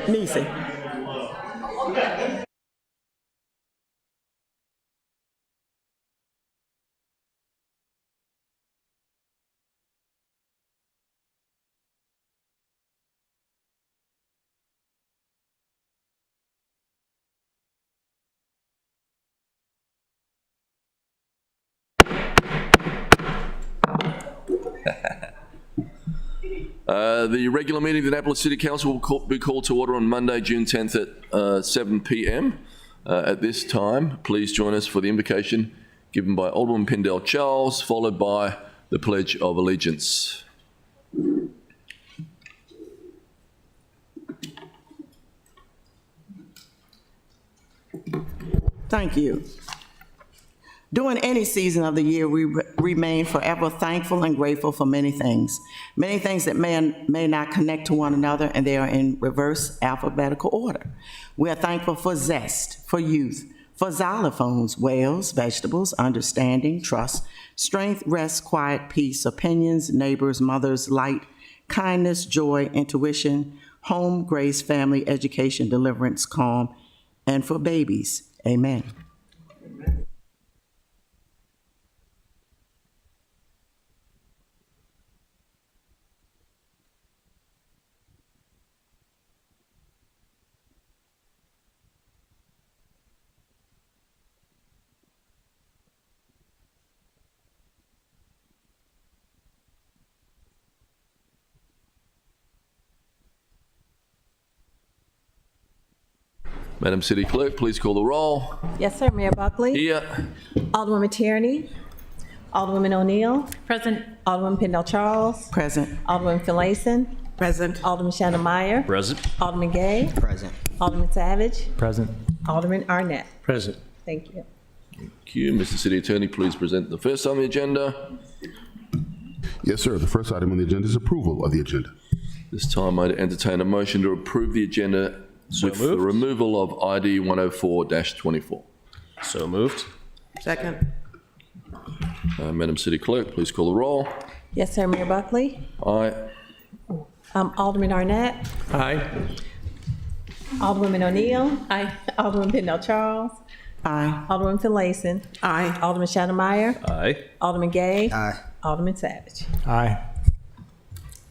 Nisi. The regular meeting of the Annapolis City Council will be called to order on Monday, June 10th at 7 p.m. At this time, please join us for the invocation given by Alderman Pindell Charles, followed by the Pledge of Allegiance. Thank you. During any season of the year, we remain forever thankful and grateful for many things that may not connect to one another, and they are in reverse alphabetical order. We are thankful for zest, for youth, for xylophones, whales, vegetables, understanding, trust, strength, rest, quiet, peace, opinions, neighbors, mothers, light, kindness, joy, intuition, home, grace, family, education, deliverance, calm, and for babies. Amen. Madam City Clerk, please call the roll. Yes, sir. Mayor Buckley. Here. Alderwoman Tierney. Alderwoman O'Neill. Present. Alderman Pindell Charles. Present. Alderman Finlayson. Present. Alderman Shannon Meyer. Present. Alderman Gay. Present. Alderman Savage. Present. Alderman Arnett. Present. Thank you. Thank you. Mr. City Attorney, please present the first on the agenda. Yes, sir. The first item on the agenda is approval of the agenda. This time I'd entertain a motion to approve the agenda with the removal of ID 104-24. So moved. Second. Madam City Clerk, please call the roll. Yes, sir. Mayor Buckley. Aye. Alderman Arnett. Aye. Alderwoman O'Neill. Aye. Alderman Pindell Charles. Aye. Alderman Finlayson. Aye. Alderman Shannon Meyer. Aye. Alderman Gay. Aye. Alderman Savage. Aye.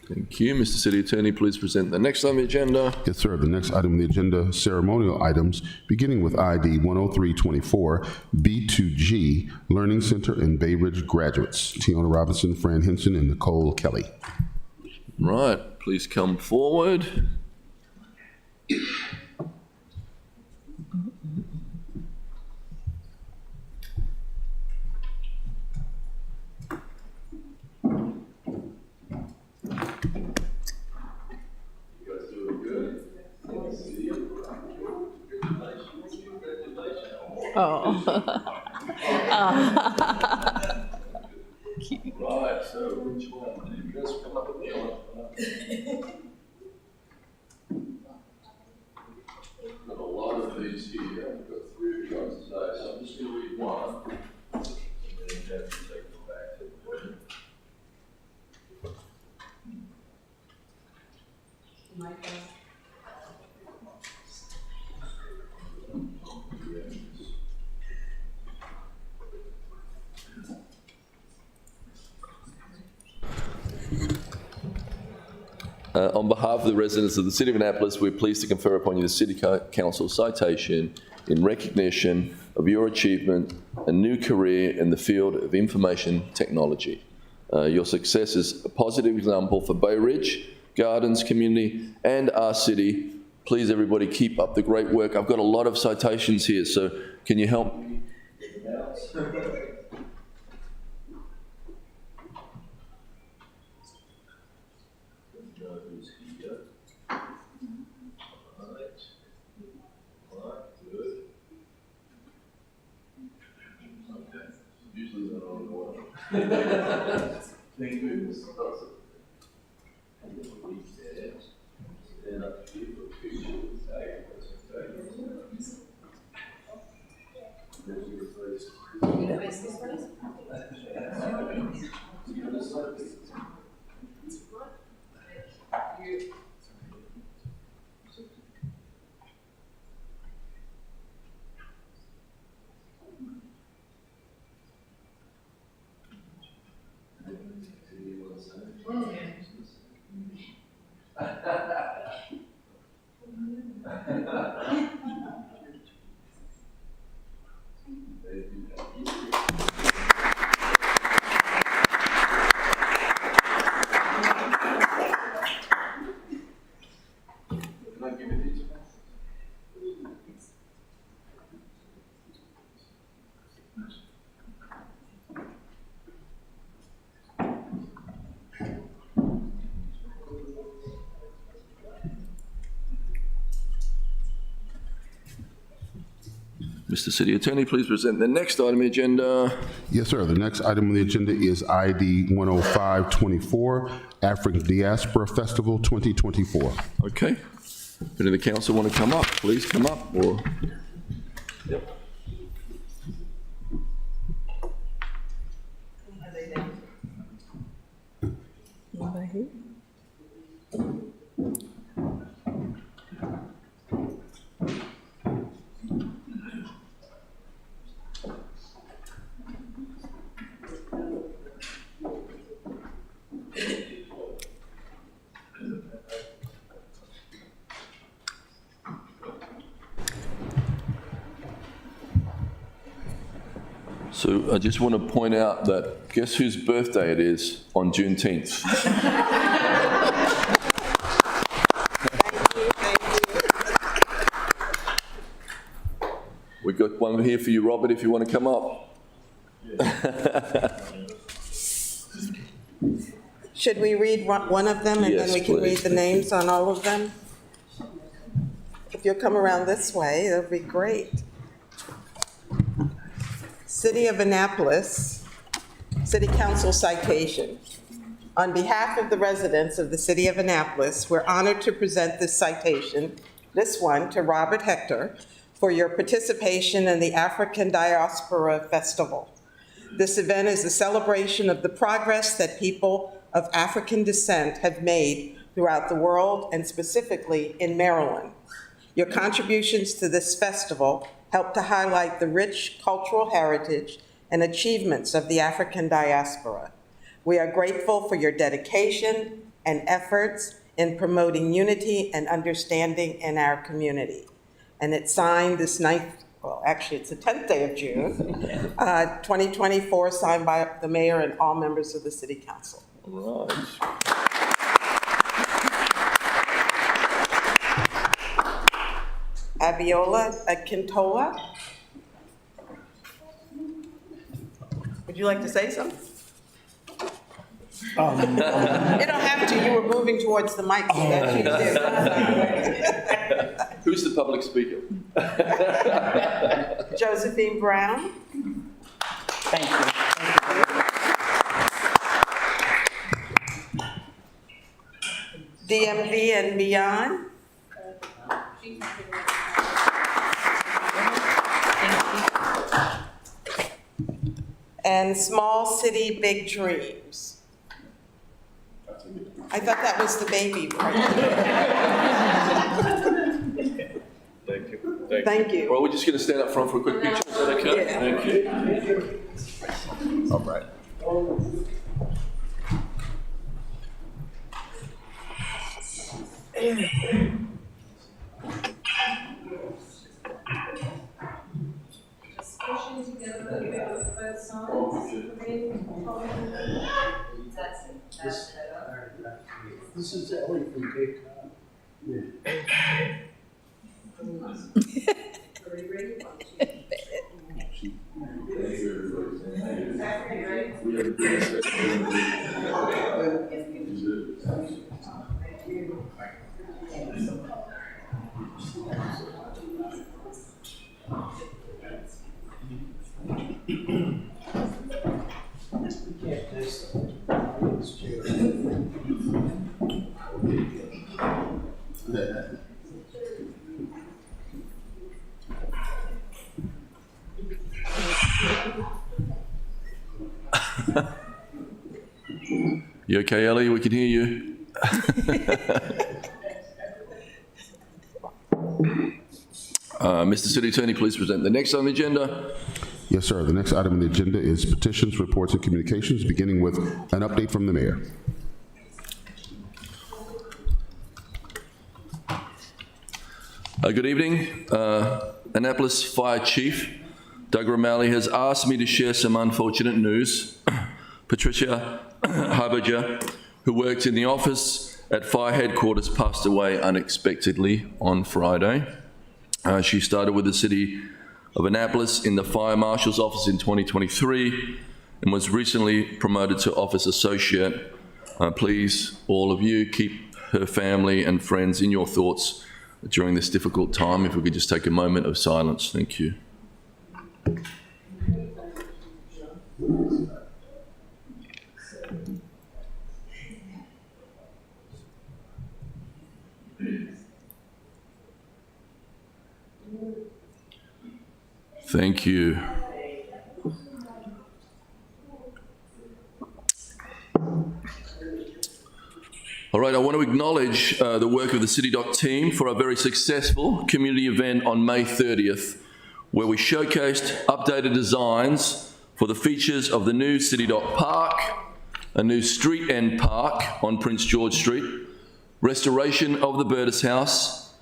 Thank you. Mr. City Attorney, please present the next on the agenda. Yes, sir. The next item on the agenda, ceremonial items, beginning with ID 10324, B2G, Learning Center and Bay Ridge graduates, Tiona Robinson, Fran Henson, and Nicole Kelly. Right, please come forward. Oh. Right, so which one? You guys come up with the other one. Got a lot of these here. I've got 3 of you guys today, so I'm just going to read one. And then you have to take them back to the On behalf of the residents of the City of Annapolis, we're pleased to confer upon you the City Council citation in recognition of your achievement and new career in the field of information technology. Your success is a positive example for Bay Ridge, Gardens community, and our city. Please, everybody, keep up the great work. I've got a lot of citations here, so can you help me? Thank you. Mr. City Attorney, please present the next item on the agenda. Yes, sir. The next item on the agenda is ID 10524, African Diaspora Festival 2024. Okay. If any of the council want to come up, please come up. Or yep. Anybody here? So I just want to point out that guess whose birthday it is on Juneteenth? We got one here for you, Robert, if you want to come up. Should we read one of them and Yes, then we can read please. the names on all of them? If you'll come around this way, that'll be great. City of Annapolis, City Council citation. On behalf of the residents of the City of Annapolis, we're honored to present this citation, this one, to Robert Hector, for your participation in the African Diaspora Festival. This event is a celebration of the progress that people of African descent have made throughout the world and specifically in Maryland. Your contributions to this festival help to highlight the rich cultural heritage and achievements of the African diaspora. We are grateful for your dedication and efforts in promoting unity and understanding in our community. And it's signed this 9th, well, actually it's the 10th day of June, 2024, signed by the mayor and all members of the city council. All right. Abiola Akintola. Would you like to say something? You don't have to, you were moving towards the mic, so that's what you did. Who's the public speaker? Josephine Brown. Thank you. DMV and beyond. And Small City Big Dreams. I thought that was the baby. Thank you. Thank you. Well, we're just going to stand up front for a quick picture. Is that okay? Yeah. Thank you. All right. This is Ellie from Cape Cod. You okay, Ellie? We can hear you. Mr. City Attorney, please present the next on the agenda. Yes, sir. The next item on the agenda is petitions, reports, and communications, beginning with an update from the mayor. Good evening. Annapolis Fire Chief Doug Romali has asked me to share some unfortunate news. Patricia Haberger, who worked in the office at fire headquarters, passed away unexpectedly on Friday. She started with the City of Annapolis in the Fire Marshal's office in 2023 and was recently promoted to Office Associate. Please, all of you, keep her family and friends in your thoughts during this difficult time. If we could just take a moment of silence. Thank you. Thank you. All right, I want to acknowledge the work of the City Dock team for a very successful community event on May 30th, where we showcased updated designs for the features of the new City Dock Park, a new street end park on Prince George Street, restoration of the Burtis House,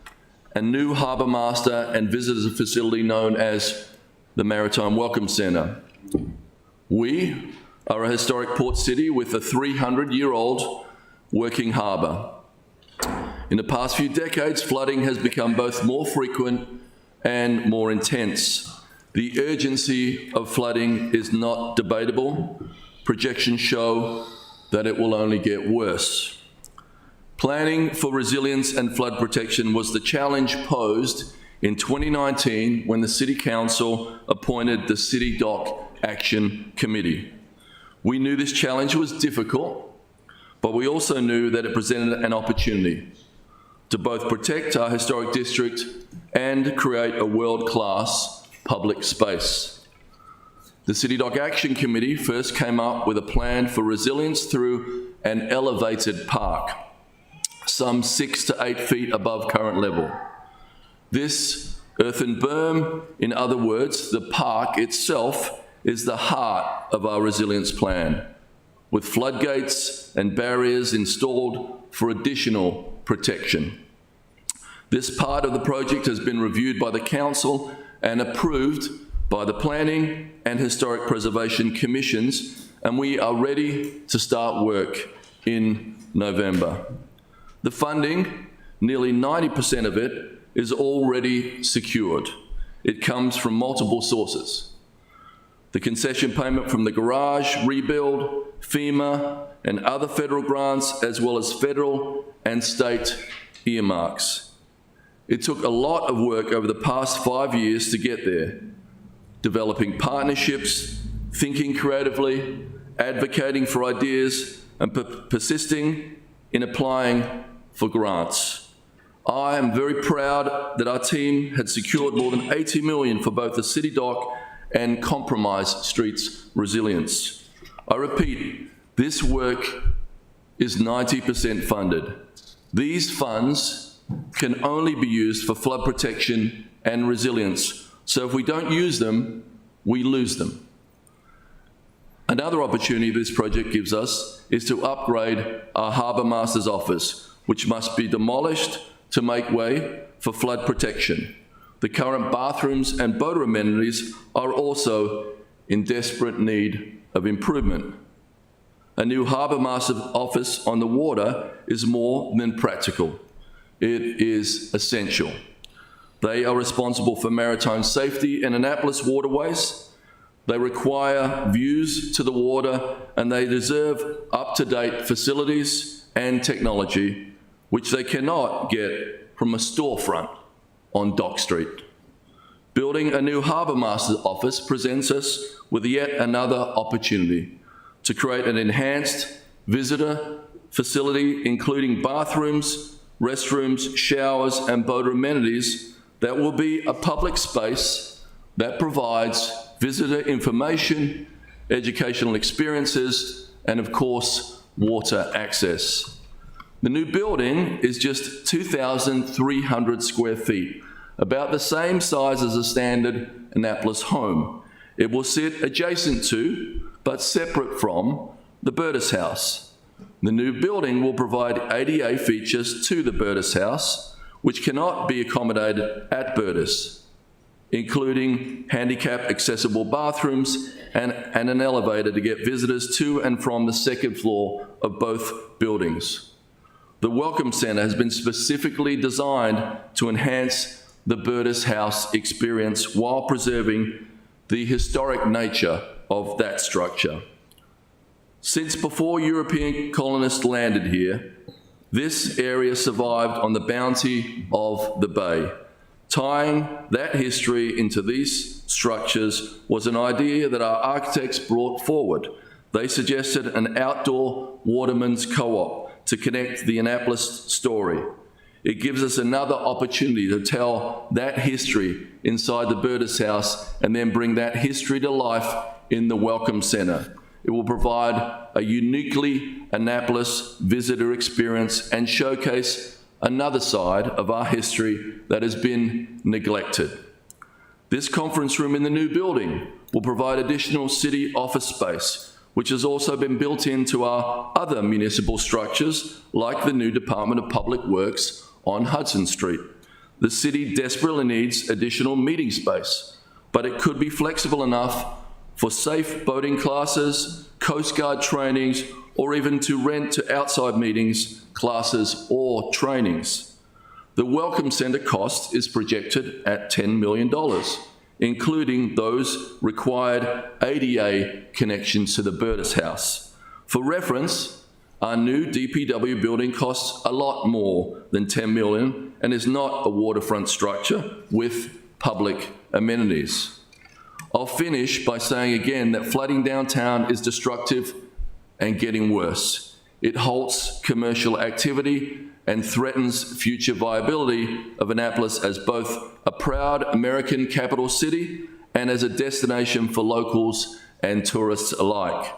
a new harbour master and visitors facility known as the Maritime Welcome Centre. We are a historic port city with a 300-year-old working harbour. In the past few decades, flooding has become both more frequent and more intense. The urgency of flooding is not debatable. Projections show that it will only get worse. Planning for resilience and flood protection was the challenge posed in 2019 when the City Council appointed the City Dock Action Committee. We knew this challenge was difficult, but we also knew that it presented an opportunity to both protect our historic district and create a world-class public space. The City Dock Action Committee first came up with a plan for resilience through an elevated park, some 6 to 8 feet above current level. This earthen berm, in other words, the park itself, is the heart of our resilience plan, with floodgates and barriers installed for additional protection. This part of the project has been reviewed by the Council and approved by the Planning and Historic Preservation Commissions, and we are ready to start work in November. The funding, nearly 90% of it, is already secured. It comes from multiple sources. The concession payment from the garage rebuild, FEMA, and other federal grants, as well as federal and state earmarks. It took a lot of work over the past 5 years to get there, developing partnerships, thinking creatively, advocating for ideas, and persisting in applying for grants. I am very proud that our team had secured more than $80 million for both the City Dock and Compromise Streets resilience. I repeat, this work is 90% funded. These funds can only be used for flood protection and resilience. So if we don't use them, we lose them. Another opportunity this project gives us is to upgrade our Harbour Master's office, which must be demolished to make way for flood protection. The current bathrooms and boater amenities are also in desperate need of improvement. A new Harbour Master's office on the water is more than practical. It is essential. They are responsible for maritime safety in Annapolis waterways. They require views to the water, and they deserve up-to-date facilities and technology, which they cannot get from a storefront on Dock Street. Building a new Harbour Master's office presents us with yet another opportunity to create an enhanced visitor facility, including bathrooms, restrooms, showers, and boater amenities that will be a public space that provides visitor information, educational experiences, and of course, water access. The new building is just 2,300 square feet, about the same size as a standard Annapolis home. It will sit adjacent to, but separate from, the Burtis House. The new building will provide ADA features to the Burtis House, which cannot be accommodated at Burtis, including handicap-accessible bathrooms and an elevator to get visitors to and from the second floor of both buildings. The Welcome Centre has been specifically designed to enhance the Burtis House experience while preserving the historic nature of that structure. Since before European colonists landed here, this area survived on the bounty of the bay. Tying that history into these structures was an idea that our architects brought forward. They suggested an outdoor waterman's co-op to connect the Annapolis story. It gives us another opportunity to tell that history inside the Burtis House and then bring that history to life in the Welcome Center. It will provide a uniquely Annapolis visitor experience and showcase another side of our history that has been neglected. This conference room in the new building will provide additional city office space, which has also been built into our other municipal structures, like the new Department of Public Works on Hudson Street. The city desperately needs additional meeting space, but it could be flexible enough for safe boating classes, Coast Guard trainings, or even to rent to outside meetings, classes, or trainings. The Welcome Center cost is projected at $10 million, including those required ADA connections to the Burtis House. For reference, our new DPW building costs a lot more than $10 million and is not a waterfront structure with public amenities. I'll finish by saying again that flooding downtown is destructive and getting worse. It halts commercial activity and threatens future viability of Annapolis as both a proud American capital city and as a destination for locals and tourists alike.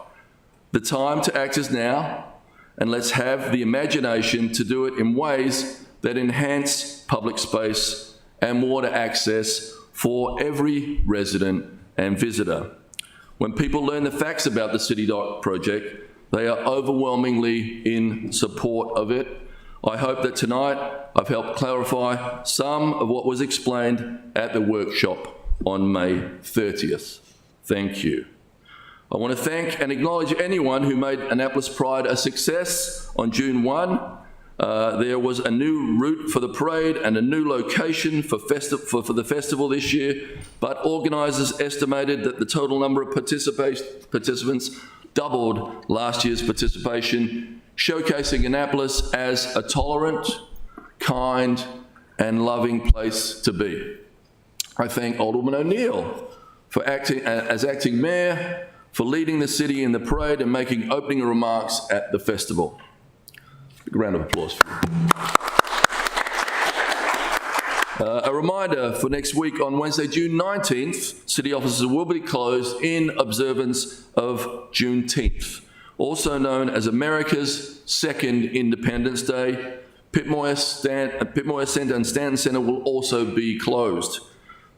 The time to act is now, and let's have the imagination to do it in ways that enhance public space and water access for every resident and visitor. When people learn the facts about the City Dock project, they are overwhelmingly in support of it. I hope that tonight I've helped clarify some of what was explained at the workshop on May 30th. Thank you. I want to thank and acknowledge anyone who made Annapolis Pride a success on June 1. There was a new route for the parade and a new location for the festival this year, but organisers estimated that the total number of participants doubled last year's participation, showcasing Annapolis as a tolerant, kind, and loving place to be. I thank Alderman O'Neill for acting as acting mayor, for leading the city in the parade and making opening remarks at the festival. Big round of applause for you. A reminder for next week on Wednesday, June 19th, city offices will be closed in observance of Juneteenth, also known as America's Second Independence Day. Pitmoyer Centre and Stanton Centre will also be closed.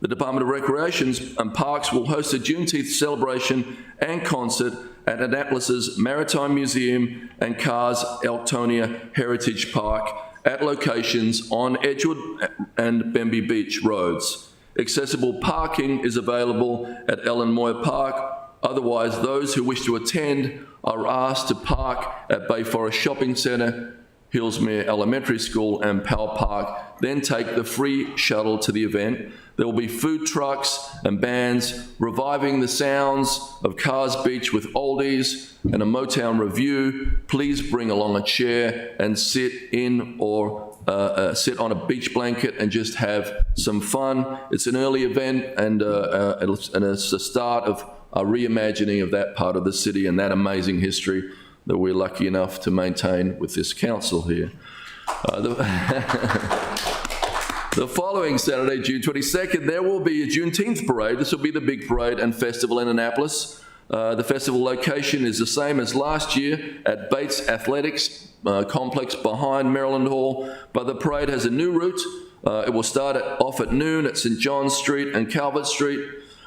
The Department of Recreation and Parks will host a Juneteenth celebration and concert at Annapolis's Maritime Museum and Carr's Elktonia Heritage Park at locations on Edgewood and Bemby Beach roads. Accessible parking is available at Ellen Moyer Park. Otherwise, those who wish to attend are asked to park at Bay Forest Shopping Centre, Hillsmere Elementary School and Powell Park, then take the free shuttle to the event. There will be food trucks and bands reviving the sounds of Carr's Beach with oldies and a Motown review. Please bring along a chair and sit in or sit on a beach blanket and just have some fun. It's an early event and it's the start of a reimagining of that part of the city and that amazing history that we're lucky enough to maintain with this council here. The following Saturday, June 22nd, there will be a Juneteenth parade. This will be the big parade and festival in Annapolis. The festival location is the same as last year at Bates Athletics Complex behind Maryland Hall, but the parade has a new route. It will start off at noon at St. John's Street and Calvert Street.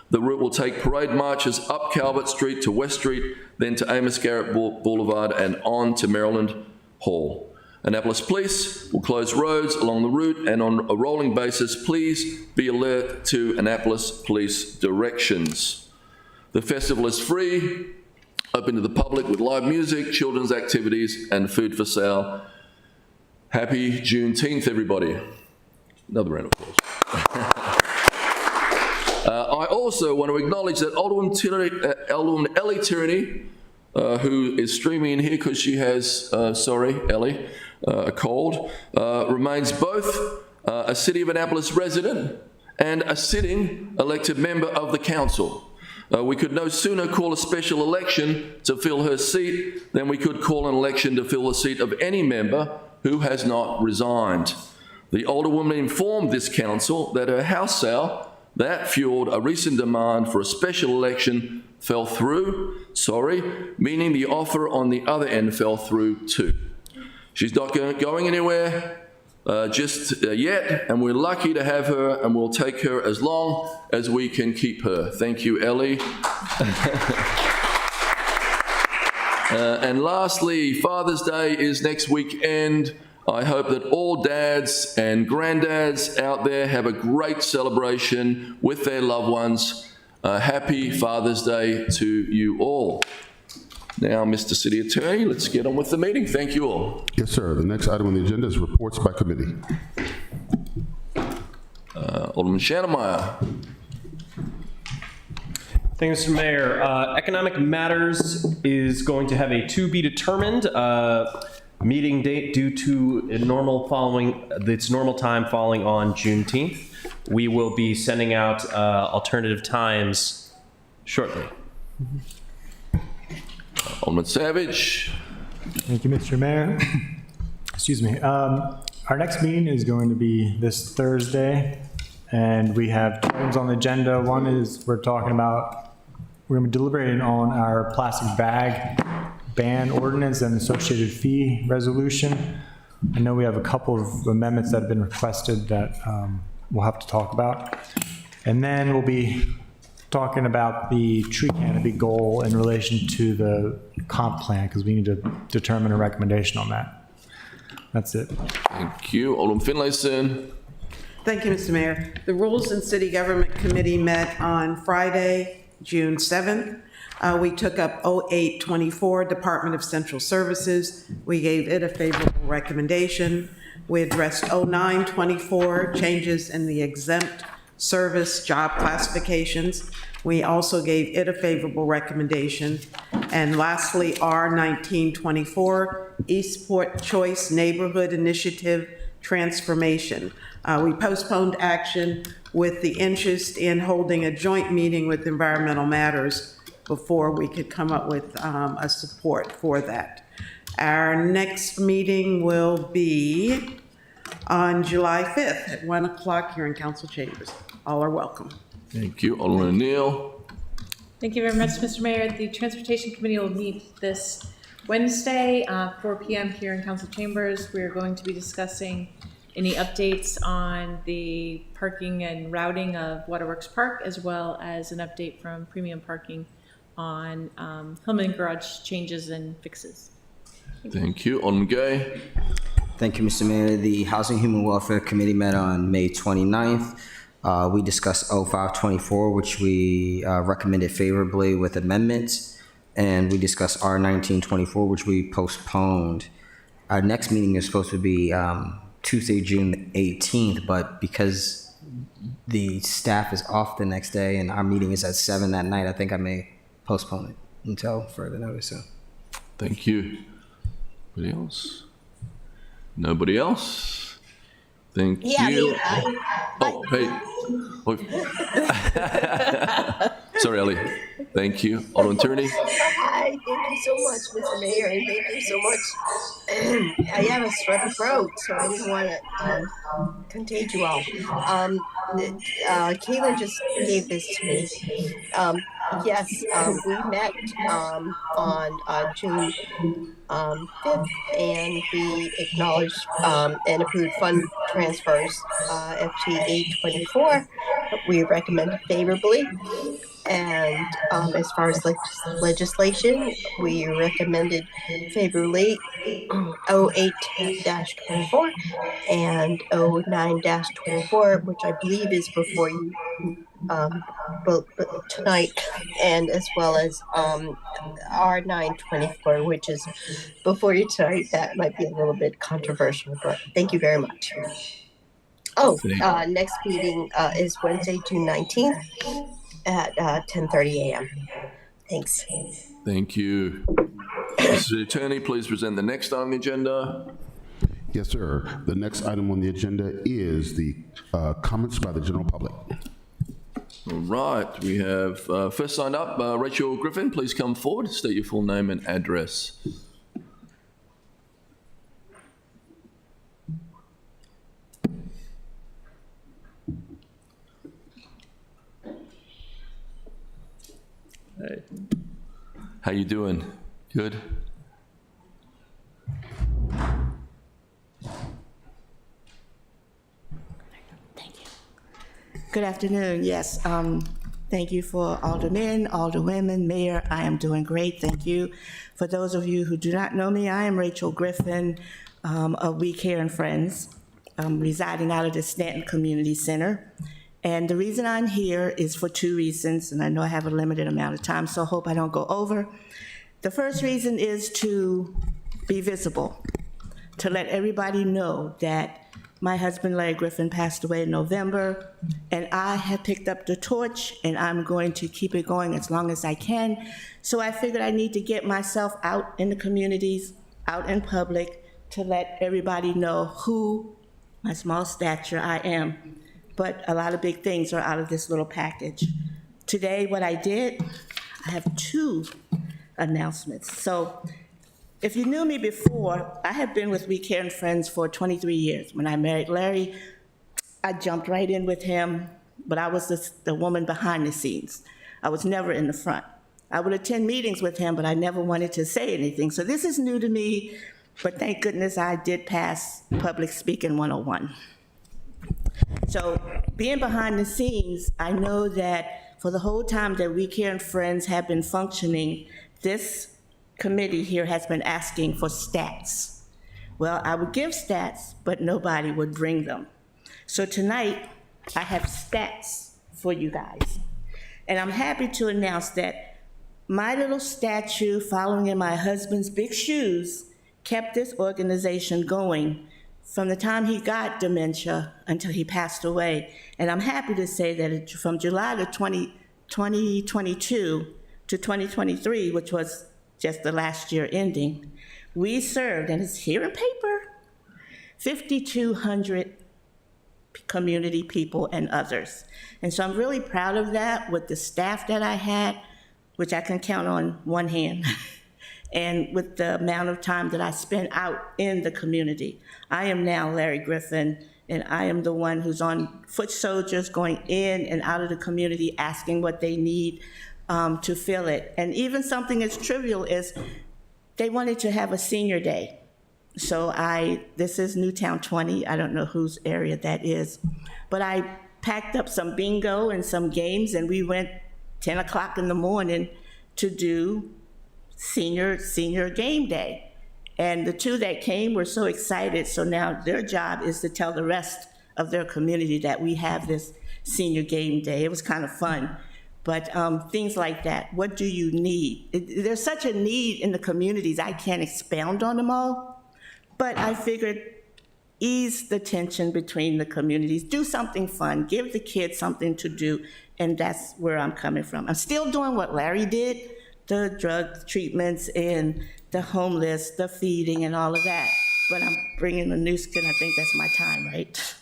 The route will take parade marches up Calvert Street to West Street, then to Amos Garrett Boulevard and on to Maryland Hall. Annapolis Police will close roads along the route, and on a rolling basis, please be alert to Annapolis Police directions. The festival is free, open to the public with live music, children's activities, and food for sale. Happy Juneteenth, everybody. Another round of applause. I also want to acknowledge that Alderwoman Ellie Tierney, who is streaming in here because she has, Ellie, a cold, remains both a City of Annapolis resident, and a sitting elected member of the council. We could no sooner call a special election to fill her seat than we could call an election to fill the seat of any member who has not resigned. The Alderwoman informed this council that her house sale that fueled a recent demand for a special election fell through, meaning the offer on the other end fell through too. She's not going anywhere just yet, and we're lucky to have her, and we'll take her as long as we can keep her. Thank you, Ellie. And lastly, Father's Day is next weekend. I hope that all dads and granddads out there have a great celebration with their loved ones. Happy Father's Day to you all. Now, Mr. City Attorney, let's get on with the meeting. Thank you all. Yes, sir. The next item on the agenda is reports by committee. Alderman Shannemeyer. Thank you, Mr. Mayor. Economic Matters is going to have a to be determined meeting date due to its normal time falling on Juneteenth. We will be sending out alternative times shortly. Alderman Savage. Thank you, Mr. Mayor. Excuse me. Our next meeting is going to be this Thursday, and we have two items on the agenda. One is we're going to be deliberating on our plastic bag ban ordinance and associated fee resolution. I know we have a couple of amendments that have been requested that we'll have to talk about. And then we'll be talking about the tree canopy goal in relation to the comp plan, because we need to determine a recommendation on that. That's it. Thank you. Alderman Finlayson. Thank you, Mr. Mayor. The Rules and City Government Committee met on Friday, June 7th. We took up 0824, Department of Central Services. We gave it a favorable recommendation. We addressed 0924, changes in the exempt service job classifications. We also gave it a favorable recommendation. And lastly, R1924, Eastport Choice Neighborhood Initiative Transformation. We postponed action with the interest in holding a joint meeting with Environmental Matters before we could come up with a support for that. Our next meeting will be on July 5th at 1 o'clock here in Council Chambers. All are welcome. Thank you. Alderman O'Neill. Thank you very much, Mr. Mayor. The Transportation Committee will meet this Wednesday, 4 p.m. here in Council Chambers. We're going to be discussing any updates on the parking and routing of Waterworks Park, as well as an update from Premium Parking on Hillman Garage changes and fixes. Thank you. Alderman Gay. Thank you, Mr. Mayor. The Housing and Human Welfare Committee met on May 29th. We discussed 0524, which we recommended favorably with amendments, and we discussed R1924, which we postponed. Our next meeting is supposed to be Tuesday, June 18th, but because the staff is off the next day and our meeting is at 7 that night, I think I may postpone it until further notice. So. Thank you. Anybody else? Nobody else? Thank you. Oh, hey. Oh. Sorry, Ellie. Thank you. Alderman Tierney. Hi, thank you so much, Mr. Mayor, and thank you so much. I have a strep throat, so I didn't want to contagion you all. Caitlin just gave this to me. Yes, we met on June 5th, and we acknowledged and approved fund transfers, FT 824. We recommended favorably. And as far as legislation, we recommended favorably 08-24 and 09-24, which I believe is before you both tonight, and as well as R924, which is before you tonight. That might be a little bit controversial, but thank you very much. Oh, next meeting is Wednesday, June 19th. At 10:30 a.m. Thanks. Thank you. Mr. Attorney, please present the next item on the agenda. Yes, sir. The next item on the agenda is the comments by the general public. All right, we have first signed up, Rachel Griffin. Please come forward, state your full name and address. Hey, how you doing? Good? Good afternoon. Yes, thank you for Aldermen, Alderwomen, Mayor. I am doing great. Thank you. For those of you who do not know me, I am Rachel Griffin of We Care and Friends, residing out of the Stanton Community Center. And the reason I'm here is for two reasons, and I know I have a limited amount of time, so I hope I don't go over. The first reason is to be visible, to let everybody know that my husband, Larry Griffin, passed away in November, and I have picked up the torch, and I'm going to keep it going as long as I can. So I figured I need to get myself out in the communities, out in public, to let everybody know who, my small stature, I am. But a lot of big things are out of this little package. Today, what I did, I have two announcements. So if you knew me before, I have been with We Care and Friends for 23 years. When I married Larry, I jumped right in with him, but I was the woman behind the scenes. I was never in the front. I would attend meetings with him, but I never wanted to say anything. So this is new to me, but thank goodness I did pass Public Speaking 101. So being behind the scenes, I know that for the whole time that We Care and Friends have been functioning, this committee here has been asking for stats. Well, I would give stats, but nobody would bring them. So tonight, I have stats for you guys. And I'm happy to announce that my little statue following in my husband's big shoes kept this organization going from the time he got dementia until he passed away. And I'm happy to say that from July of 2022 to 2023, which was just the last year ending, we served, and it's here in paper, 5,200 community people and others. And so I'm really proud of that with the staff that I had, which I can count on one hand, and with the amount of time that I spent out in the community. I am now Larry Griffin, and I am the one who's on foot soldiers going in and out of the community asking what they need to fill it. And even something as trivial as they wanted to have a senior day. So this is Newtown 20, I don't know whose area that is, but I packed up some bingo and some games, and we went 10 o'clock in the morning to do senior game day. And the two that came were so excited, so now their job is to tell the rest of their community that we have this senior game day. It was kind of fun. But things like that, what do you need? There's such a need in the communities, I can't expound on them all, but I figured ease the tension between the communities, do something fun, give the kids something to do, and that's where I'm coming from. I'm still doing what Larry did, the drug treatments and the homeless, the feeding and all of that, but I'm bringing a new skin. I think that's my time, right?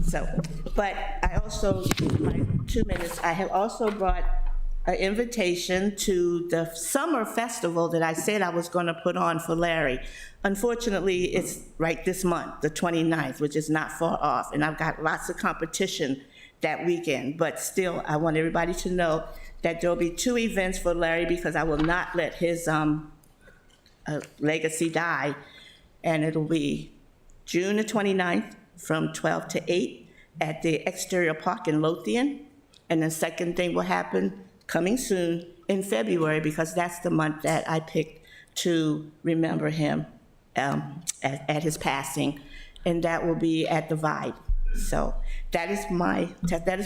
So, but I also, my 2 minutes, I have also brought an invitation to the summer festival that I said I was gonna put on for Larry. Unfortunately, it's right this month, the 29th, which is not far off, and I've got lots of competition that weekend, but still, I want everybody to know that there'll be two events for Larry because I will not let his legacy die, and it'll be June the 29th from 12 to 8 at the Exterior Park in Lothian, and the second thing will happen coming soon in February because that's the month that I picked to remember him at his passing, and that will be at the Vibe. So that is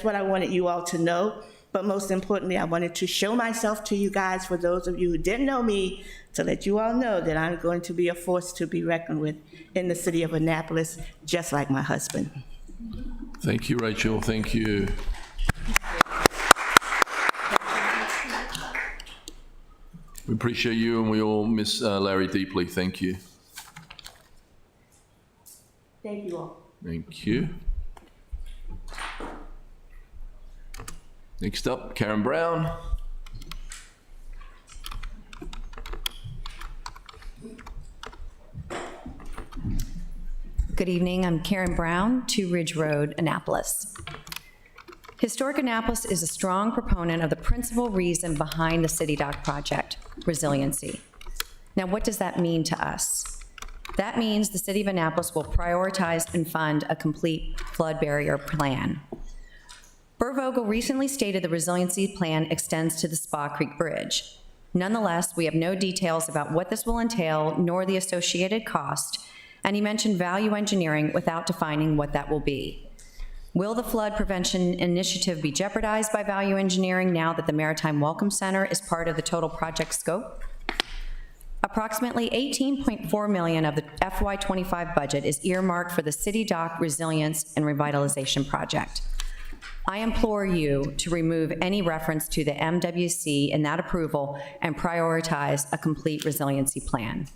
what I wanted you all to know. But most importantly, I wanted to show myself to you guys, for those of you who didn't know me, to let you all know that I'm going to be a force to be reckoned with in the city of Annapolis, just like my husband. Thank you, Rachel. Thank you. We appreciate you, and we all miss Larry deeply. Thank you. Thank you all. Thank you. Next up, Karen Brown. Good evening, I'm Karen Brown, 2 Ridge Road, Annapolis. Historic Annapolis is a strong proponent of the principal reason behind the City Dock project, resiliency. Now, what does that mean to us? That means the City of Annapolis will prioritize and fund a complete flood barrier plan. Burr Vogel recently stated the resiliency plan extends to the Spa Creek Bridge. Nonetheless, we have no details about what this will entail nor the associated cost, and he mentioned value engineering without defining what that will be. Will the flood prevention initiative be jeopardized by value engineering now that the Maritime Welcome Center is part of the total project scope? Approximately $18.4 million of the FY25 budget is earmarked for the City Dock Resilience and Revitalization Project. I implore you to remove any reference to the MWC in that approval and prioritize a complete resiliency plan.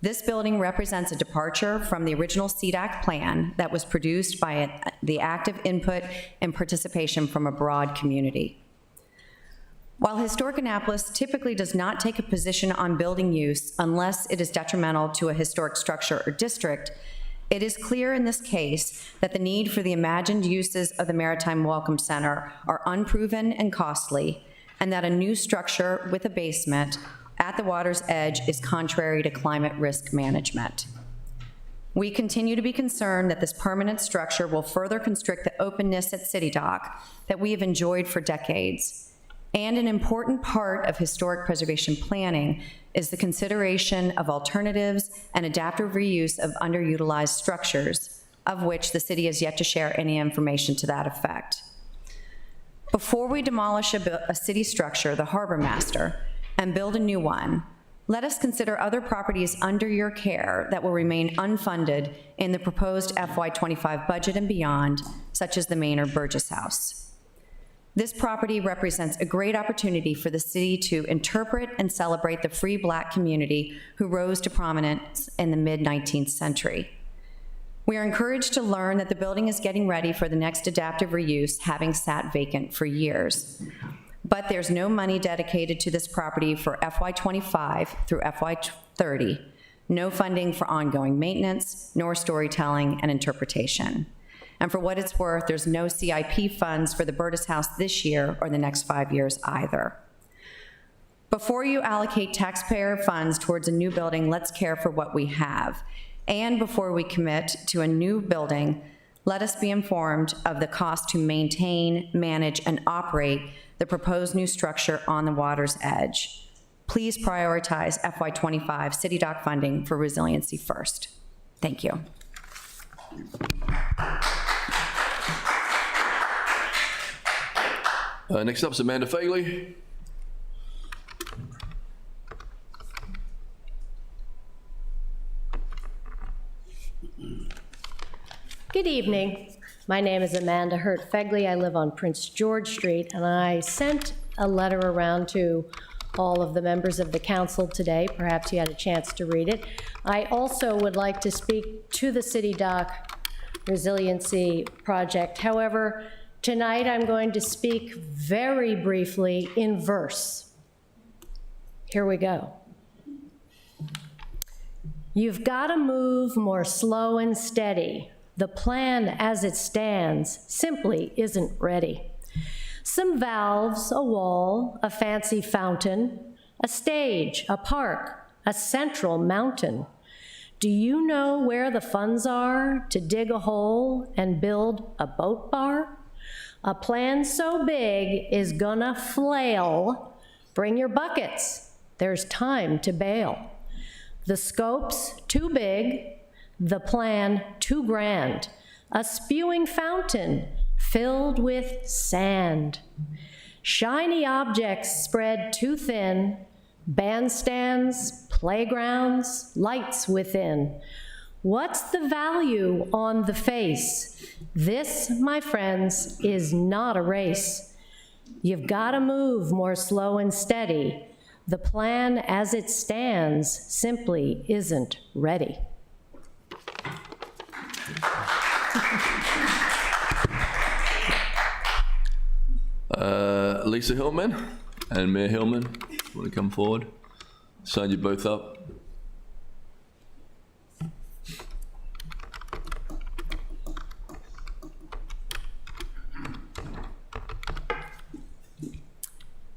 This building represents a departure from the original CDAC plan that was produced by the active input and participation from a broad community. While Historic Annapolis typically does not take a position on building use unless it is detrimental to a historic structure or district, it is clear in this case that the need for the imagined uses of the Maritime Welcome Center are unproven and costly, and that a new structure with a basement at the water's edge is contrary to climate risk management. We continue to be concerned that this permanent structure will further constrict the openness at City Dock that we have enjoyed for decades. And an important part of historic preservation planning is the consideration of alternatives and adaptive reuse of underutilized structures, of which the city has yet to share any information to that effect. Before we demolish a city structure, the harbor master, and build a new one, let us consider other properties under your care that will remain unfunded in the proposed FY25 budget and beyond, such as the Maynard Burgess House. This property represents a great opportunity for the city to interpret and celebrate the free Black community who rose to prominence in the mid-19th century. We are encouraged to learn that the building is getting ready for the next adaptive reuse, having sat vacant for years. But there's no money dedicated to this property for FY25 through FY30, no funding for ongoing maintenance, nor storytelling and interpretation. And for what it's worth, there's no CIP funds for the Burgess House this year or the next 5 years either. Before you allocate taxpayer funds towards a new building, let's care for what we have. And before we commit to a new building, let us be informed of the cost to maintain, manage, and operate the proposed new structure on the water's edge. Please prioritize FY25 City Dock funding for resiliency first. Thank you. Next up is Amanda Fagley. Good evening. My name is Amanda Hurt Fegley. I live on Prince George Street, and I sent a letter around to all of the members of the council today. Perhaps you had a chance to read it. I also would like to speak to the City Dock Resiliency Project. However, tonight I'm going to speak very briefly in verse. Here we go. You've got to move more slow and steady. The plan as it stands simply isn't ready. Some valves, a wall, a fancy fountain, a stage, a park, a central mountain. Do you know where the funds are to dig a hole and build a boat bar? A plan so big is gonna flail. Bring your buckets, there's time to bail. The scope's too big, the plan too grand, a spewing fountain filled with sand. Shiny objects spread too thin, bandstands, playgrounds, lights within. What's the value on the face? This, my friends, is not a race. You've got to move more slow and steady. The plan as it stands simply isn't ready. Lisa Hillman and Mayor Hillman, want to come forward? Sign you both up.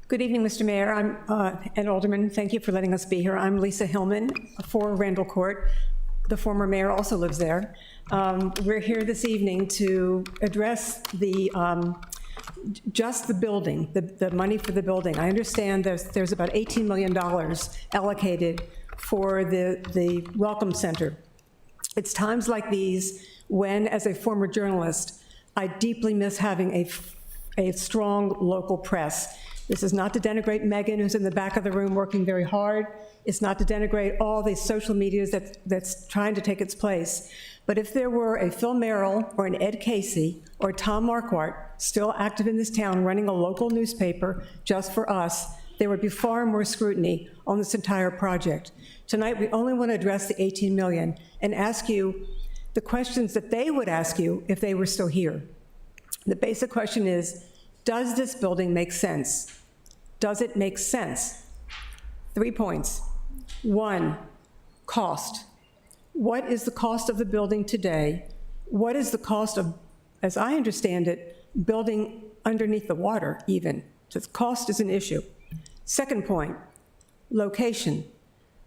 Good evening, Mr. Mayor. And Alderman, thank you for letting us be here. I'm Lisa Hillman for Randall Court. The former mayor also lives there. We're here this evening to address just the building, the money for the building. I understand there's about $18 million allocated for the Welcome Center. It's times like these when, as a former journalist, I deeply miss having a strong local press. This is not to denigrate Megan, who's in the back of the room working very hard. It's not to denigrate all these social medias that's trying to take its place. But if there were a Phil Merrill or an Ed Casey or Tom Marquardt still active in this town running a local newspaper just for us, there would be far more scrutiny on this entire project. Tonight, we only want to address the $18 million and ask you the questions that they would ask you if they were still here. The basic question is, does this building make sense? Does it make sense? 3 points. 1, cost. What is the cost of the building today? What is the cost of, as I understand it, building underneath the water even? So cost is an issue. 2nd point, location.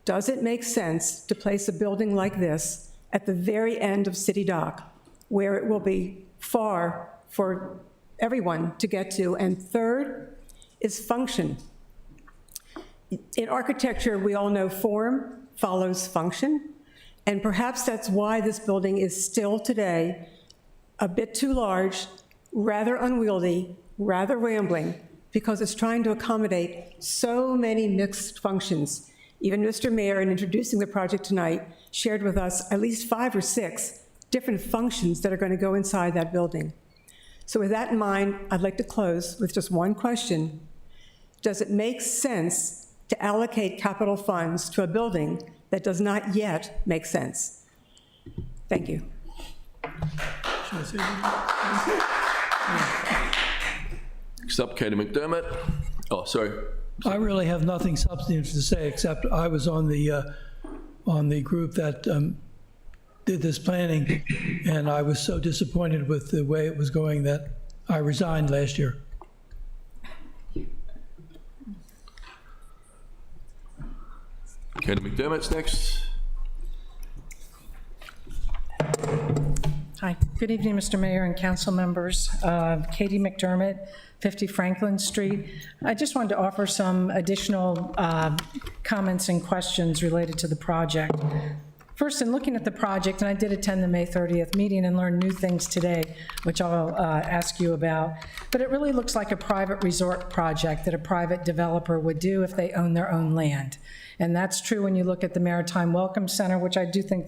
Does it make sense to place a building like this at the very end of City Dock, where it will be far for everyone to get to? And 3rd is function. In architecture, we all know form follows function, and perhaps that's why this building is still today a bit too large, rather unwieldy, rather rambling, because it's trying to accommodate so many mixed functions. Even Mr. Mayor, in introducing the project tonight, shared with us at least 5 or 6 different functions that are going to go inside that building. So with that in mind, I'd like to close with just one question. Does it make sense to allocate capital funds to a building that does not yet make sense? Thank you. Next up, Katie McDermott. Oh, sorry. I really have nothing substantive to say, except I was on the group that did this planning, and I was so disappointed with the way it was going that I resigned last year. Katie McDermott's next. Hi, good evening, Mr. Mayor and council members. Katie McDermott, 50 Franklin Street. I just wanted to offer some additional comments and questions related to the project. First, in looking at the project, and I did attend the May 30th meeting and learned new things today, which I'll ask you about, but it really looks like a private resort project that a private developer would do if they own their own land. And that's true when you look at the Maritime Welcome Center, which I do think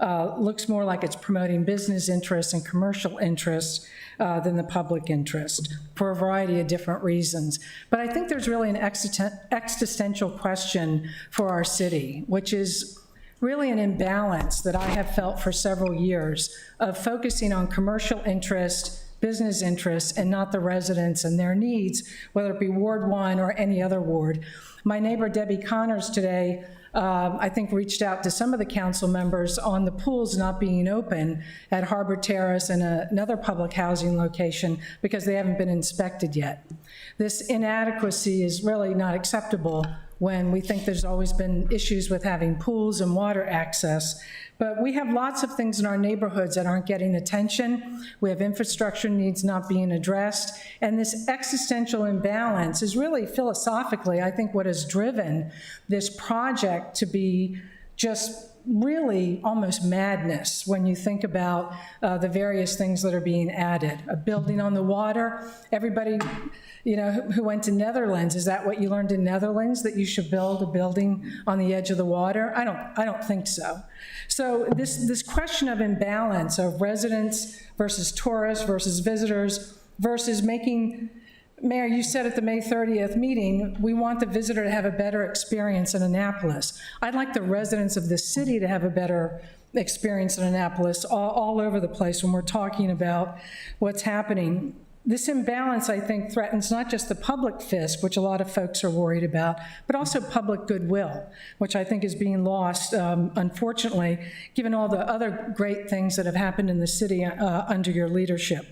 looks more like it's promoting business interests and commercial interests than the public interest for a variety of different reasons. But I think there's really an existential question for our city, which is really an imbalance that I have felt for several years of focusing on commercial interest, business interests, and not the residents and their needs, whether it be Ward 1 or any other ward. My neighbor Debbie Connors today, I think, reached out to some of the council members on the pools not being open at Harbor Terrace and another public housing location because they haven't been inspected yet. This inadequacy is really not acceptable when we think there's always been issues with having pools and water access. But we have lots of things in our neighborhoods that aren't getting attention. We have infrastructure needs not being addressed. And this existential imbalance is really philosophically, I think, what has driven this project to be just really almost madness when you think about the various things that are being added. A building on the water, everybody, you know, who went to Netherlands, is that what you learned in Netherlands, that you should build a building on the edge of the water? I don't think so. So this question of imbalance of residents versus tourists versus visitors versus making, Mayor, you said at the May 30th meeting, we want the visitor to have a better experience in Annapolis. I'd like the residents of this city to have a better experience in Annapolis all over the place when we're talking about what's happening. This imbalance, I think, threatens not just the public fisc, which a lot of folks are worried about, but also public goodwill, which I think is being lost, unfortunately, given all the other great things that have happened in the city under your leadership.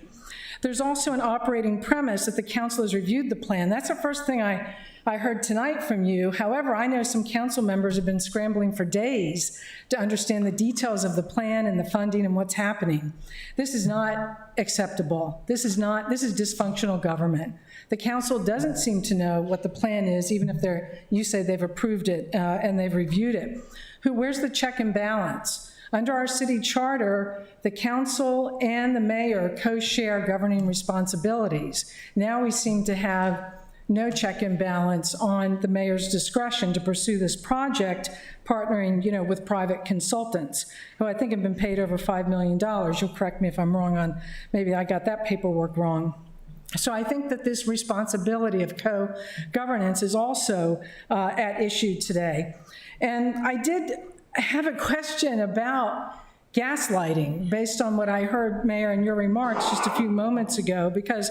There's also an operating premise that the council has reviewed the plan. That's the first thing I heard tonight from you. However, I know some council members have been scrambling for days to understand the details of the plan and the funding and what's happening. This is not acceptable. This is dysfunctional government. The council doesn't seem to know what the plan is, even if you say they've approved it and they've reviewed it. Where's the check and balance? Under our city charter, the council and the mayor co-share governing responsibilities. Now we seem to have no check and balance on the mayor's discretion to pursue this project, partnering, with private consultants, who I think have been paid over $5 million. You'll correct me if I'm wrong on, maybe I got that paperwork wrong. So I think that this responsibility of co-governance is also at issue today. And I did have a question about gaslighting based on what I heard, Mayor, in your remarks just a few moments ago, because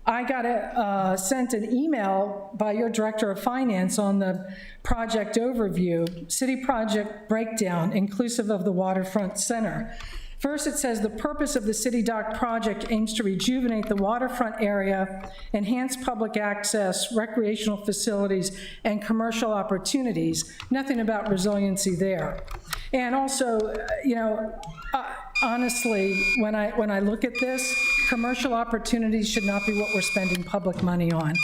I got sent an email by your Director of Finance on the project overview, city project breakdown, inclusive of the waterfront center. First, it says the purpose of the City Dock project aims to rejuvenate the waterfront area, enhance public access, recreational facilities, and commercial opportunities. Nothing about resiliency there. And also, honestly, when I look at this, commercial opportunities should not be what we're spending public money on.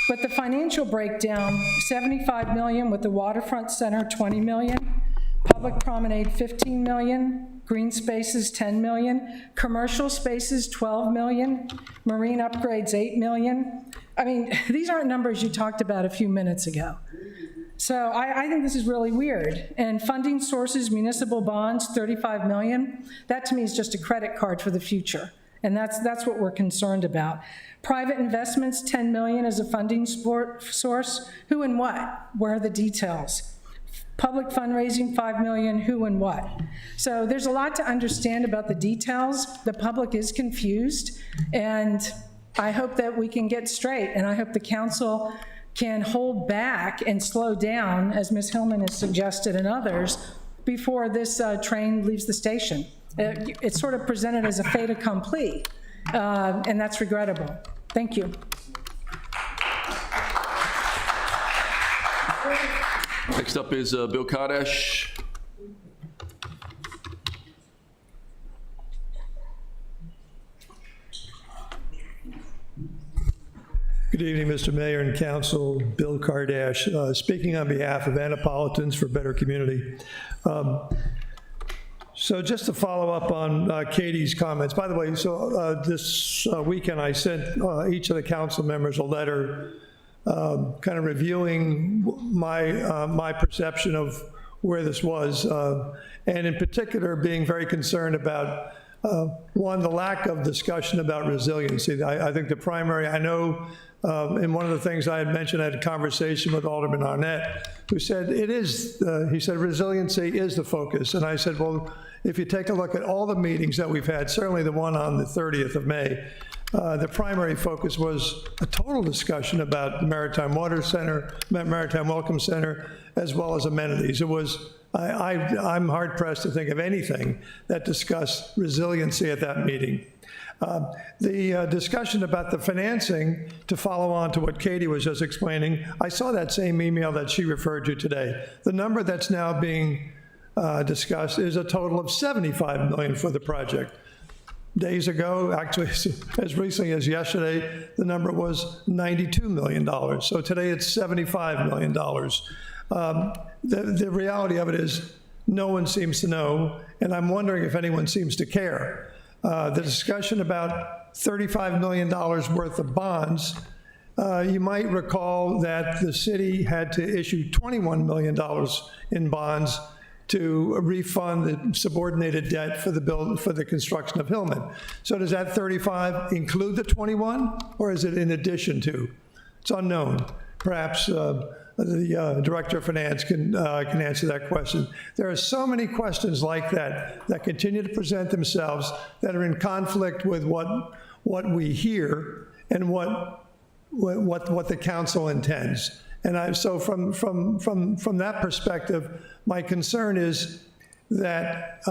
But the financial breakdown, $75 million with the waterfront center, $20 million, public promenade, $15 million, green spaces, $10 million, commercial spaces, $12 million, marine upgrades, $8 million. I mean, these aren't numbers you talked about a few minutes ago. So I think this is really weird. And funding sources, municipal bonds, $35 million. That to me is just a credit card for the future. And that's what we're concerned about. Private investments, $10 million as a funding source. Who and what? Where are the details? Public fundraising, $5 million, who and what? So there's a lot to understand about the details. The public is confused, and I hope that we can get straight, and I hope the council can hold back and slow down, as Ms. Hillman has suggested and others, before this train leaves the station. It's sort of presented as a fait accompli, and that's regrettable. Thank you. Next up is Bill Kardash. Good evening, Mr. Mayor and Council. Bill Kardash, speaking on behalf of Annapolitans for a Better Community. So just to follow up on Katie's comments, by the way, this weekend I sent each of the council members a letter kind of reviewing my perception of where this was, and in particular being very concerned about, one, the lack of discussion about resiliency. I think the primary, I know, and one of the things I had mentioned, I had a conversation with Alderman Arnett, who said he said resiliency is the focus. And I said, well, if you take a look at all the meetings that we've had, certainly the one on the 30th of May, the primary focus was a total discussion about the Maritime Water Center, Maritime Welcome Center, as well as amenities. It was, I'm hard pressed to think of anything that discussed resiliency at that meeting. The discussion about the financing, to follow on to what Katie was just explaining, I saw that same email that she referred to today. The number that's now being discussed is a total of $75 million for the project. Days ago, actually as recently as yesterday, the number was $92 million. So today it's $75 million. The reality of it is no one seems to know, and I'm wondering if anyone seems to care. The discussion about $35 million worth of bonds, you might recall that the city had to issue $21 million in bonds to refund the subordinated debt for the construction of Hillman. So does that 35 include the 21, or is it in addition to? It's unknown. Perhaps the Director of Finance can answer that question. There are so many questions like that that continue to present themselves that are in conflict with what we hear and what the council intends. And so from that perspective, my concern is that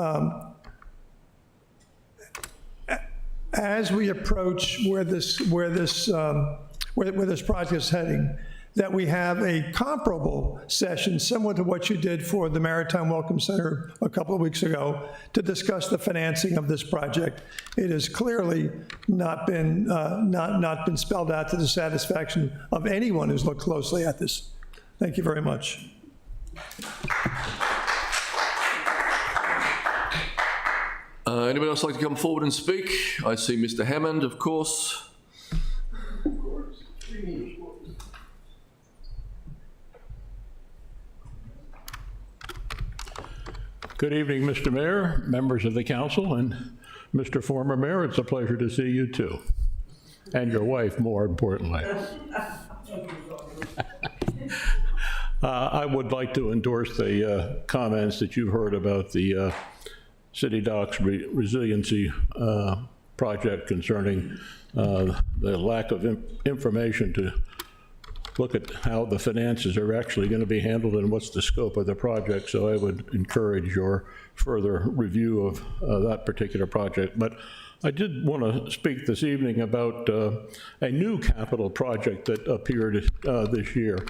as we approach where this project is heading, that we have a comparable session similar to what you did for the Maritime Welcome Center a couple of weeks ago to discuss the financing of this project. It has clearly not been spelled out to the satisfaction of anyone who's looked closely at this. Thank you very much. Anybody else like to come forward and speak? I see Mr. Hammond, of course. Good evening, Mr. Mayor, members of the council, and Mr. Former Mayor. It's a pleasure to see you too, and your wife, more importantly. I would like to endorse the comments that you've heard about the City Docks resiliency project concerning the lack of information to look at how the finances are actually going to be handled and what's the scope of the project. So I would encourage your further review of that particular project. But I did want to speak this evening about a new capital project that appeared this year.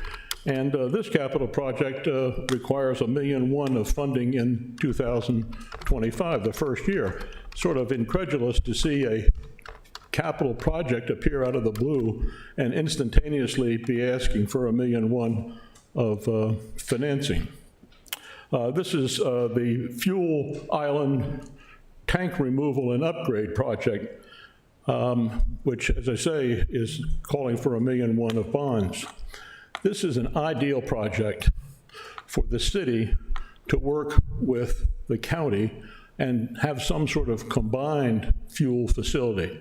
And this capital project requires $1.1 million of funding in 2025, the first year. Sort of incredulous to see a capital project appear out of the blue and instantaneously be asking for $1.1 million of financing. This is the Fuel Island tank removal and upgrade project, which, as I say, is calling for $1.1 million of bonds. This is an ideal project for the city to work with the county and have some sort of combined fuel facility.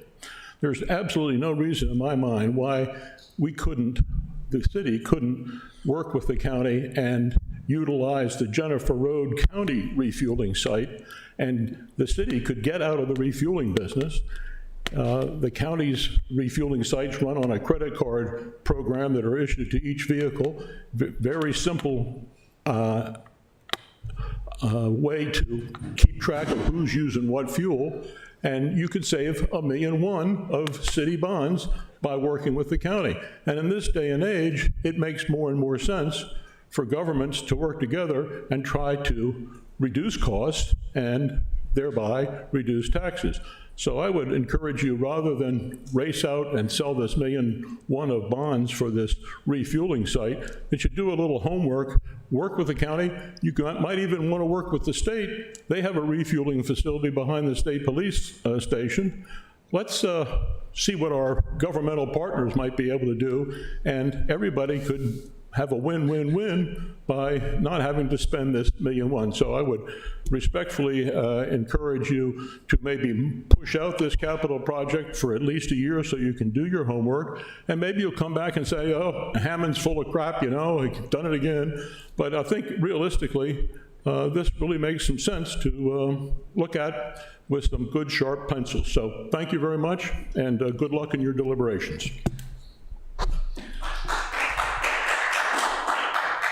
There's absolutely no reason in my mind why the city couldn't work with the county and utilize the Jennifer Road County refueling site, and the city could get out of the refueling business. The county's refueling sites run on a credit card program that are issued to each vehicle. Very simple way to keep track of who's using what fuel. And you could save $1.1 million of city bonds by working with the county. And in this day and age, it makes more and more sense for governments to work together and try to reduce costs and thereby reduce taxes. So I would encourage you, rather than race out and sell this $1.1 million of bonds for this refueling site, that you do a little homework, work with the county. You might even want to work with the state. They have a refueling facility behind the state police station. Let's see what our governmental partners might be able to do, and everybody could have a win-win-win by not having to spend this $1.1 million. So I would respectfully encourage you to maybe push out this capital project for at least a year so you can do your homework, and maybe you'll come back and say, oh, Hammond's full of crap, you know, he's done it again. But I think realistically, this really makes some sense to look at with some good sharp pencils. So thank you very much, and good luck in your deliberations.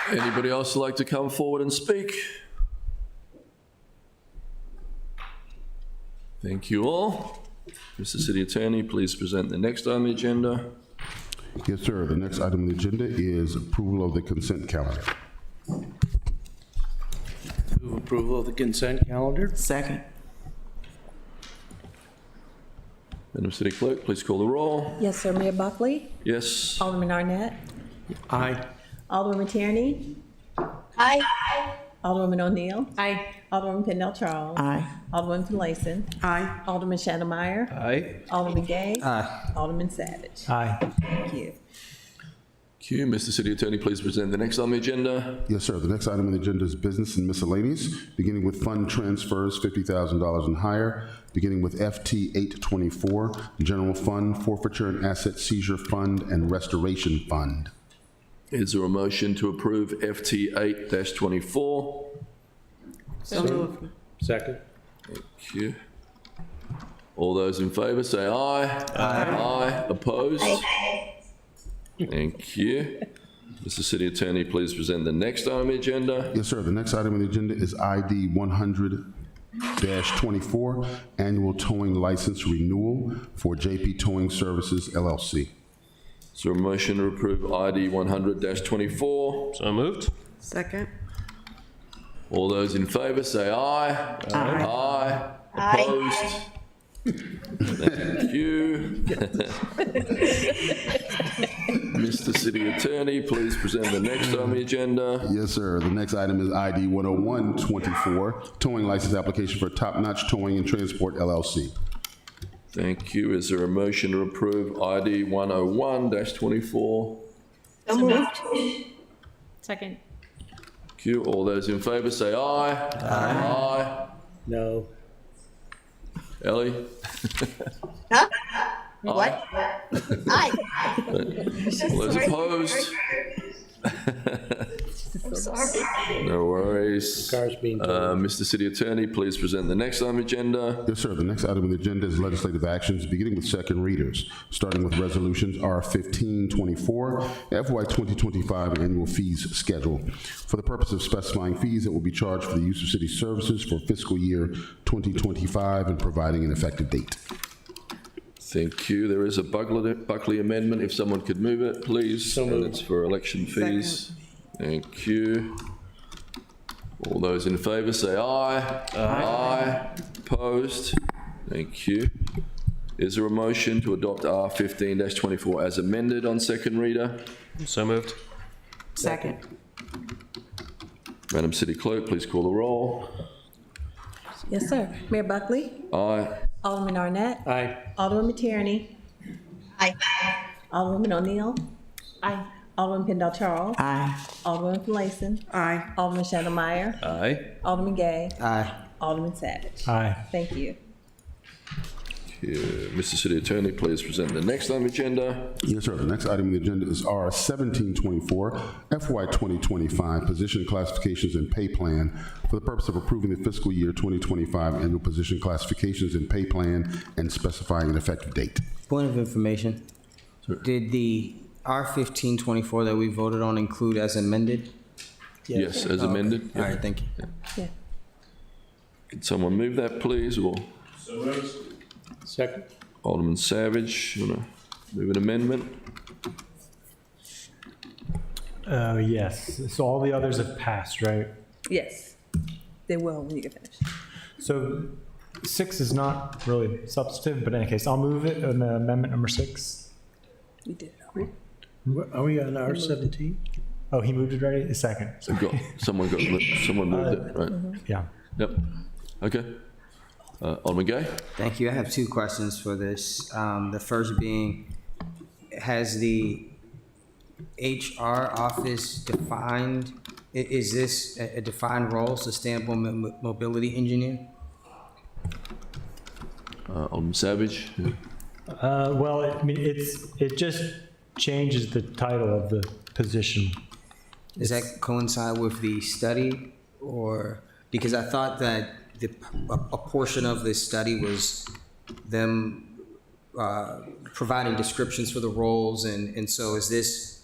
Anybody else like to come forward and speak? Thank you all. Mr. City Attorney, please present the next on the agenda. Yes, sir. The next item on the agenda is approval of the consent calendar. Move approval of the consent calendar. Second. Madam City Clerk, please call the roll. Yes, sir. Mayor Buckley? Yes. Alderman Arnett? Aye. Alderwoman Tierney? Aye. Alderwoman O'Neill? Aye. Alderwoman Kendall Charles? Aye. Alderwoman Finlayson? Aye. Alderman Shandemeyer? Aye. Alderman Gay? Aye. Alderman Savage? Aye. Thank you. Thank you. Mr. City Attorney, please present the next on the agenda. Yes, sir. The next item on the agenda is business and miscellaneous, beginning with fund transfers, $50,000 and higher, beginning with FT 824, General Fund, Forfeiture and Asset Seizure Fund, and Restoration Fund. Is there a motion to approve FT 8-24? So moved. Second. Thank you. All those in favor say aye. Aye. Opposed? Thank you. Mr. City Attorney, please present the next item on the agenda. Yes, sir. The next item on the agenda is ID 100-24, Annual Towing License Renewal for JP Towing Services, LLC. Is there a motion to approve ID 100-24? So moved. Second. All those in favor say aye. Aye. Opposed? Thank you. Mr. City Attorney, please present the next item on the agenda. Yes, sir. The next item is ID 101-24, Towing License Application for Top Notch Towing and Transport, LLC. Thank you. Is there a motion to approve ID 101-24? So moved. Second. Thank you. All those in favor say aye. Aye. No. Ellie? Huh? What? Aye. All those opposed? I'm sorry. No worries. Car's being towed. Mr. City Attorney, please present the next item on the agenda. Yes, sir. The next item on the agenda is legislative actions, beginning with second readers, starting with resolutions R-1524, FY 2025 annual fees schedule, for the purpose of specifying fees that will be charged for the use of city services for fiscal year 2025 and providing an effective date. Thank you. There is a Buckley amendment. If someone could move it, please. So moved. And it's for election fees. Thank you. All those in favor say aye. Aye. Opposed? Thank you. Is there a motion to adopt R-15-24 as amended on second reader? So moved. Second. Madam City Clerk, please call the roll. Yes, sir. Mayor Buckley? Aye. Alderman Arnett? Aye. Alderwoman Tierney? Aye. Alderwoman O'Neill? Aye. Alderman Kendall Charles? Aye. Alderman Finlayson? Aye. Alderman Shandell Meyer? Aye. Alderman Gay? Aye. Alderman Savage? Aye. Thank you. Mr. City Attorney, please present the next item agenda. Yes, sir. The next item on the agenda is R-1724, FY 2025 Position Classifications and Pay Plan, for the purpose of approving the fiscal year 2025 annual position classifications and pay plan and specifying an effective date. Point of information. Did the R-1524 that we voted on include as amended? Yes, as amended. All right, thank you. Yeah. Can someone move that, please? Or Second. Alderman Savage, you want to move an amendment? Yes. So all the others have passed, right? Yes, they will when you get finished. So 6 is not really substantive, but in any case, I'll move it on amendment number 6. We did it already. Are we on R-17? Oh, he moved it already? A second. Someone moved it, right? Yeah. Yep. Okay. Alderman Gay? Thank you. I have two questions for this. The first being, has the HR office defined, is this a defined role, sustainable mobility engineer? Alderman Savage? Well, I mean, it just changes the title of the position. Does that coincide with the study, or, because I thought that a portion of this study was them providing descriptions for the roles, and so is this?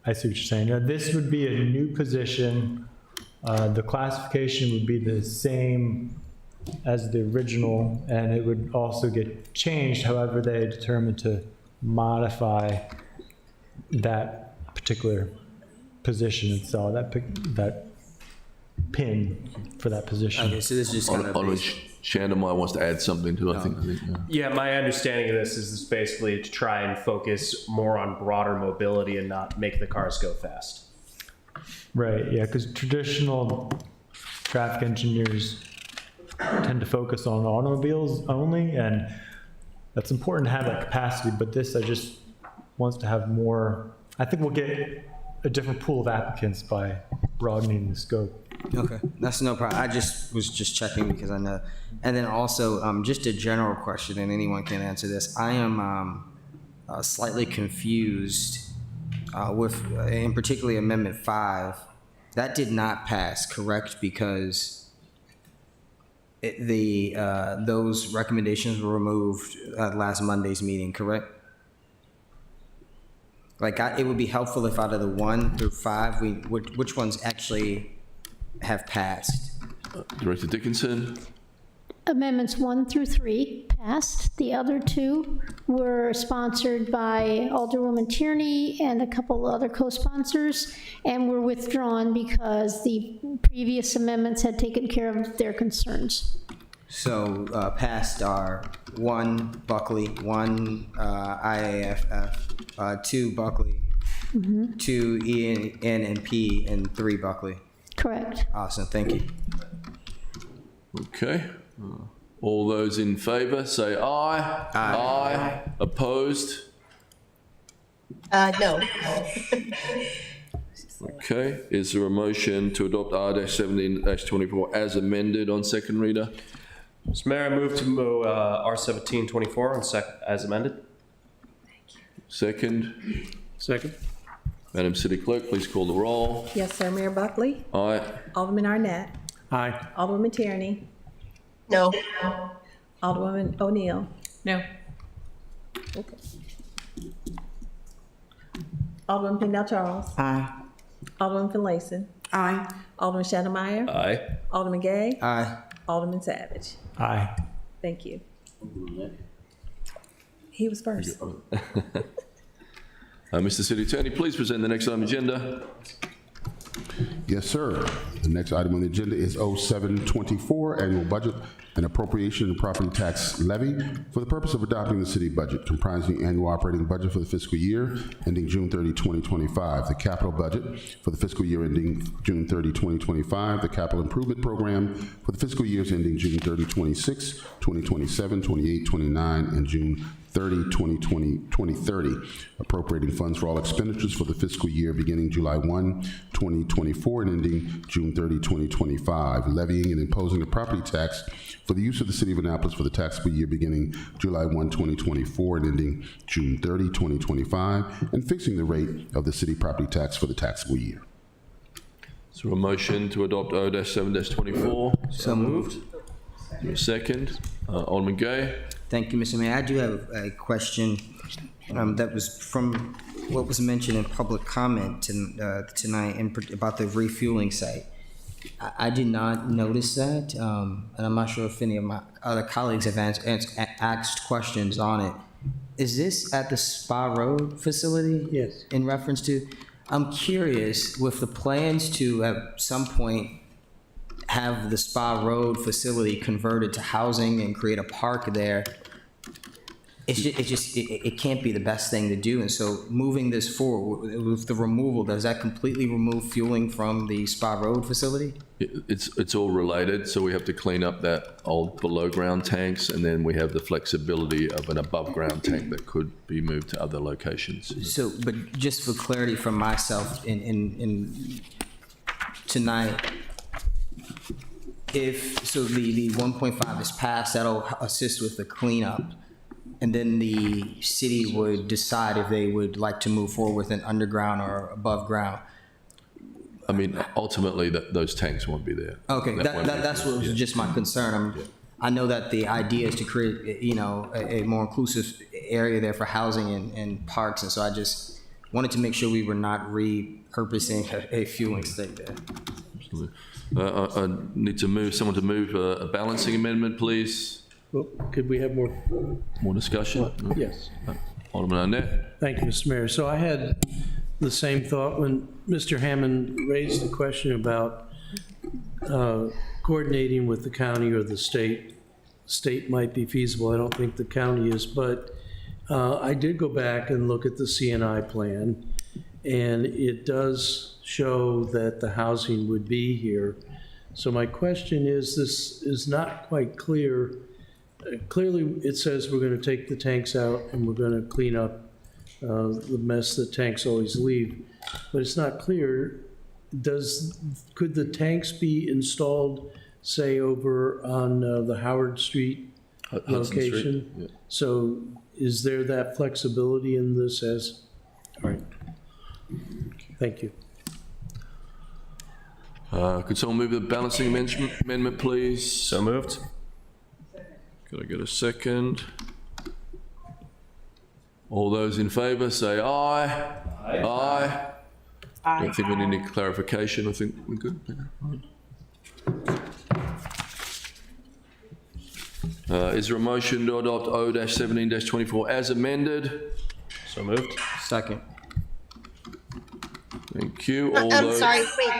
I see what you're saying. Now, this would be a new position. The classification would be the same as the original, and it would also get changed. However, they determined to modify that particular position itself, that pin for that position. Okay, so this is just kind of Alderman Shandemar wants to add something to it, I think. Yeah, my understanding of this is basically to try and focus more on broader mobility and not make the cars go fast. Right, yeah, because traditional traffic engineers tend to focus on automobiles only, and that's important to have that capacity, but this, I just wants to have more. I think we'll get a different pool of applicants by broadening the scope. Okay, that's no problem. I was just checking because I know. And then also, just a general question, and anyone can answer this. I am slightly confused with, in particularly Amendment 5. That did not pass, correct? Because those recommendations were removed at last Monday's meeting, correct? Like, it would be helpful if out of the 1 through 5, which ones actually have passed? Director Dickinson? Amendments 1 through 3 passed. The other 2 were sponsored by Alderwoman Tierney and a couple other co-sponsors, and were withdrawn because the previous amendments had taken care of their concerns. So passed are 1 Buckley, 1 IAFF, 2 Buckley, 2 EN and P, and 3 Buckley. Correct. Awesome, thank you. Okay. All those in favor, say aye. Aye. Opposed? No. Okay. Is there a motion to adopt R-17-24 as amended on second reader? Mr. Mayor, I move to R-17-24 on as amended. Second. Second. Madam City Clerk, please call the roll. Yes, sir. Mayor Buckley? Aye. Alderman Arnett? Aye. Alderwoman Tierney? No. Alderwoman O'Neill? No. Okay. Alderman Pindell Charles? Aye. Alderman Finlayson? Aye. Alderman Shannon Aye. Alderman Gay? Aye. Alderman Savage? Aye. Thank you. He was first. Mr. City Attorney, please present the next item on the agenda. Yes, sir. The next item on the agenda is 0724, Annual Budget and Appropriation and Property Tax Levy for the purpose of adopting the city budget, comprising annual operating budget for the fiscal year ending June 30, 2025, the capital budget for the fiscal year ending June 30, 2025, the capital improvement program for the fiscal years ending June 30, 26, 2027, 28, 29, and June 30, 2030, appropriating funds for all expenditures for the fiscal year beginning July 1, 2024, and ending June 30, 2025, levying and imposing a property tax for the use of the city of Annapolis for the taxable year beginning July 1, 2024, and ending June 30, 2025, and fixing the rate of the city property tax for the taxable year. Is there a motion to adopt O-7-24? So moved. Second. Alderman Gay? Thank you, Mr. Mayor. I do have a question that was from what was mentioned in public comment tonight about the refueling site. I did not notice that, and I'm not sure if any of my other colleagues have asked questions on it. Is this at the Spa Road facility? Yes. In reference to, I'm curious, with the plans to at some point have the Spa Road facility converted to housing and create a park there, it can't be the best thing to do. And so moving this forward with the removal, does that completely remove fueling from the Spa Road facility? It's all related, so we have to clean up that old below-ground tanks, and then we have the flexibility of an above-ground tank that could be moved to other locations. So, but just for clarity from myself in tonight, if, so the 1.5 is passed, that'll assist with the cleanup, and then the city would decide if they would like to move forward with an underground or above ground. I mean, ultimately, those tanks won't be there. Okay, that's what was just my concern. I know that the idea is to create, a more inclusive area there for housing and parks, and so I just wanted to make sure we were not repurposing a fueling site there. Absolutely. I need someone to move a balancing amendment, please. Well, could we have more? More discussion? Well, yes. Alderman Arnett. Thank you, Mr. Mayor. So I had the same thought when Mr. Hammond raised the question about coordinating with the county or the state. State might be feasible. I don't think the county is, but I did go back and look at the CNI plan, and it does show that the housing would be here. So my question is, this is not quite clear. Clearly, it says we're going to take the tanks out and we're going to clean up the mess that tanks always leave. But it's not clear, could the tanks be installed, say, over on the Howard Street Hudson Street, location? yeah. So is there that flexibility in this all right. Thank you. Could someone move the balancing amendment, please? So moved. Could I get a second? All those in favour say aye. Aye. I don't think we need any clarification. I think we're good. Is there a motion to adopt O-17-24 as amended? So moved. Second. Thank you. I'm sorry, wait,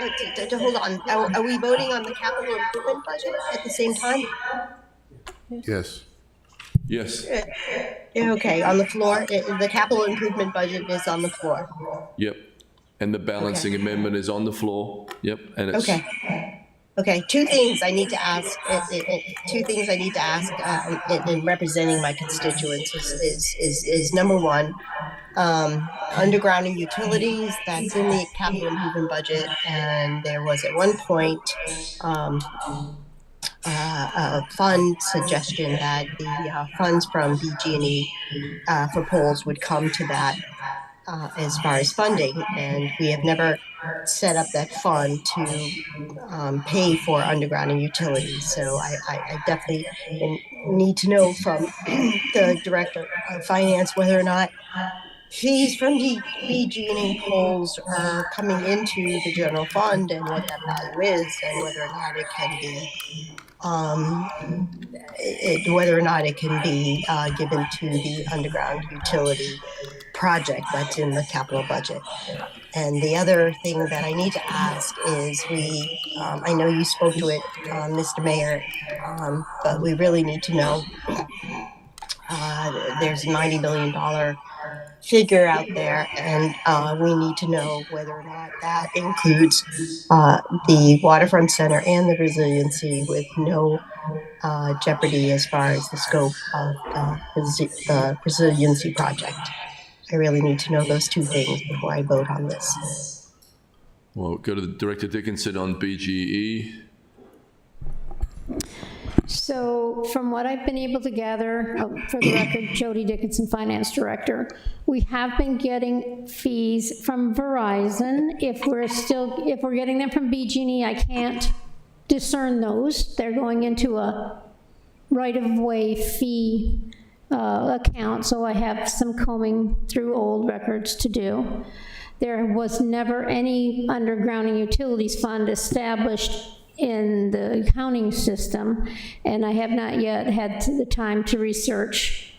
hold on. Are we voting on the capital improvement budget at the same time? Yes. Yes. Okay, on the floor, the capital improvement budget is on the floor. Yep. And the balancing amendment is on the floor. Yep. And it's Okay, two things I need to ask, in representing my constituents is number one, undergrounding utilities, that's in the capital improvement budget, and there was at one point, a fund suggestion that the funds from BG&E for polls would come to that as far as funding, and we have never set up that fund to pay for undergrounding utilities. So I definitely need to know from the Director of Finance whether or not fees from BG&E polls are coming into the general fund and what that value is, and whether or not it can be given to the underground utility project that's in the capital budget. And the other thing that I need to ask is I know you spoke to it, Mr. Mayor, but we really need to know, there's a $90 million figure out there, and we need to know whether or not that includes the Waterfront Center and the resiliency with no jeopardy as far as the scope of the resiliency project. I really need to know those two things before I vote on this. Well, go to the Director Dickinson on BGE. So from what I've been able to gather, for the record, Jody Dickinson, Finance Director, we have been getting fees from Verizon. If we're getting them from BG&E, I can't discern those. They're going into a right-of-way fee account, so I have some combing through old records to do. There was never any undergrounding utilities fund established in the accounting system, and I have not yet had the time to research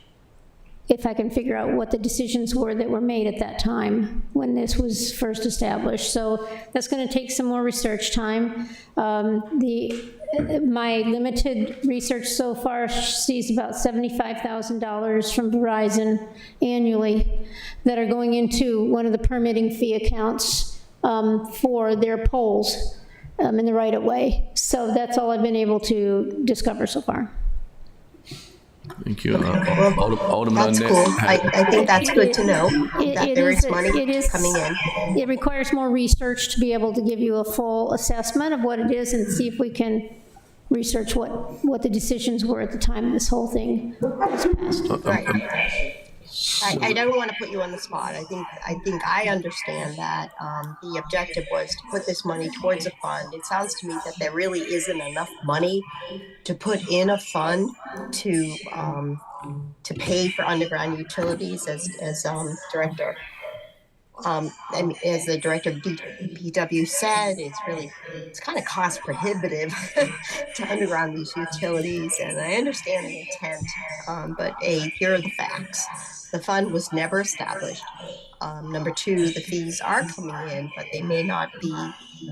if I can figure out what the decisions were that were made at that time when this was first established. So that's going to take some more research time. My limited research so far sees about $75,000 from Verizon annually that are going into one of the permitting fee accounts for their polls in the right-of-way. So that's all I've been able to discover so far. Thank you. Alderman that's cool. I think that's good to know that there is money coming in. It requires more research to be able to give you a full assessment of what it is and see if we can research what the decisions were at the time this whole thing was passed. Right. I don't want to put you on the spot. I think I understand that the objective was to put this money towards a fund. It sounds to me that there really isn't enough money to put in a fund to pay for underground utilities, as Director. As the Director of DPW said, it's kind of cost prohibitive to underground these utilities, and I understand the intent, but here are the facts. The fund was never established. Number two, the fees are coming in, but they may not be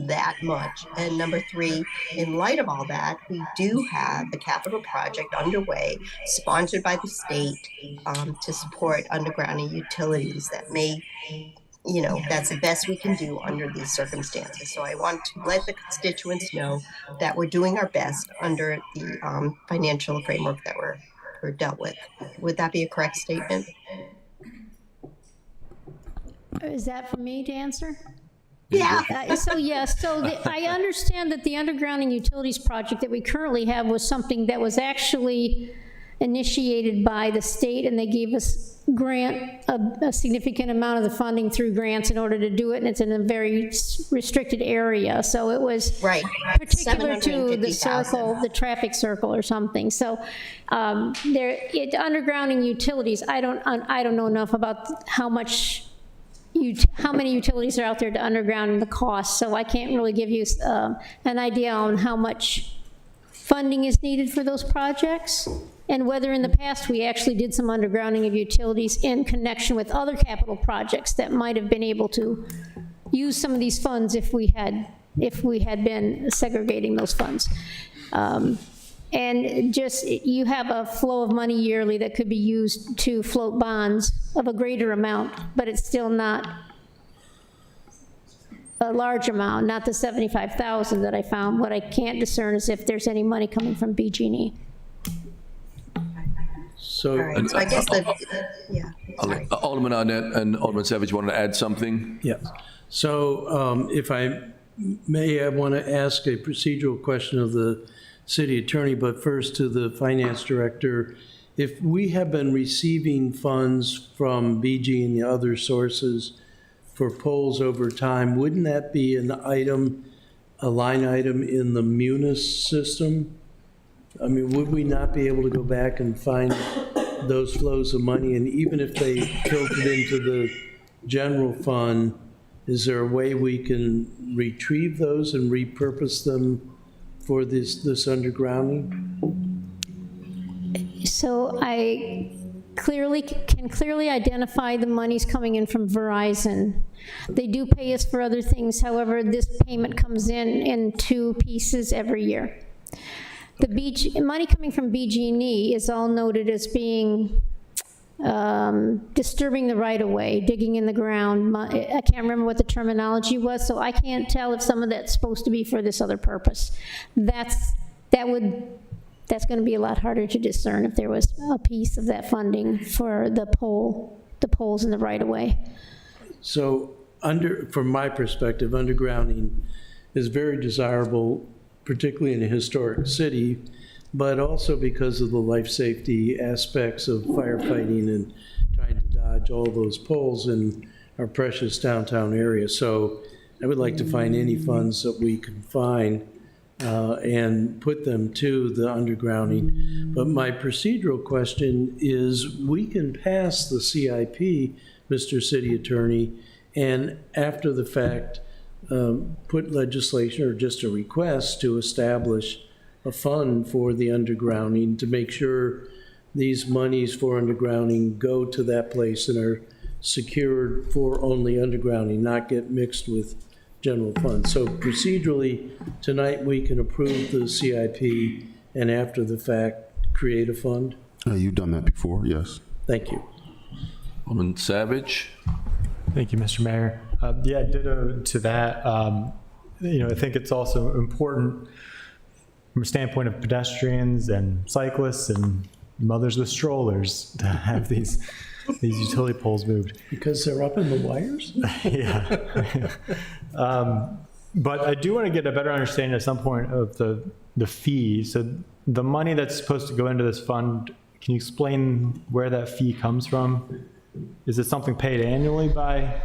that much. And number three, in light of all that, we do have the capital project underway, sponsored by the state, to support undergrounding utilities that may, that's the best we can do under these circumstances. So I want to let the constituents know that we're doing our best under the financial framework that we're dealt with. Would that be a correct statement? Is that for me to answer? Yeah. I understand that the undergrounding utilities project that we currently have was something that was actually initiated by the state, and they gave us a significant amount of the funding through grants in order to do it, and it's in a very restricted area. So it was Right. particular to the 750,000. circle, the traffic circle or something. So undergrounding utilities, I don't know enough about how many utilities are out there to underground and the cost, so I can't really give you an idea on how much funding is needed for those projects, and whether in the past we actually did some undergrounding of utilities in connection with other capital projects that might have been able to use some of these funds if we had been segregating those funds. And just, you have a flow of money yearly that could be used to float bonds of a greater amount, but it's still not a large amount, not the 75,000 that I found. What I can't discern is if there's any money coming from BG&E. So, All right, so I guess yeah. sorry. Alderman Arnett and Alderman Savage wanted to add something. yes. So if I may, I want to ask a procedural question of the city attorney, but first to the finance director. If we have been receiving funds from BG and the other sources for polls over time, wouldn't that be a line item in the Munis system? I mean, would we not be able to go back and find those flows of money? And even if they filtered into the general fund, is there a way we can retrieve those and repurpose them for this undergrounding? So I can clearly identify the monies coming in from Verizon. They do pay us for other things. However, this payment comes in two pieces every year. The money coming from BG&E is all noted as being disturbing the right-of-way, digging in the ground. I can't remember what the terminology was, so I can't tell if some of that's supposed to be for this other purpose. That's going to be a lot harder to discern if there was a piece of that funding for the poles in the right-of-way. So from my perspective, undergrounding is very desirable, particularly in a historic city, but also because of the life safety aspects of firefighting and trying to dodge all those poles in our precious downtown area. So I would like to find any funds that we can find and put them to the undergrounding. But my procedural question is, we can pass the CIP, Mr. City Attorney, and after the fact, put legislation or just a request to establish a fund for the undergrounding to make sure these monies for undergrounding go to that place and are secured for only undergrounding, not get mixed with general funds. So procedurally, tonight we can approve the CIP and after the fact, create a fund? You've done that before, yes. Thank you. Alderman Savage. Thank you, Mr. Mayor. Yeah, ditto to that. I think it's also important from a standpoint of pedestrians and cyclists and mothers with strollers to have these utility poles moved. Because they're up in the wires? Yeah. But I do want to get a better understanding at some point of the fee. So the money that's supposed to go into this fund, can you explain where that fee comes from? Is it something paid annually by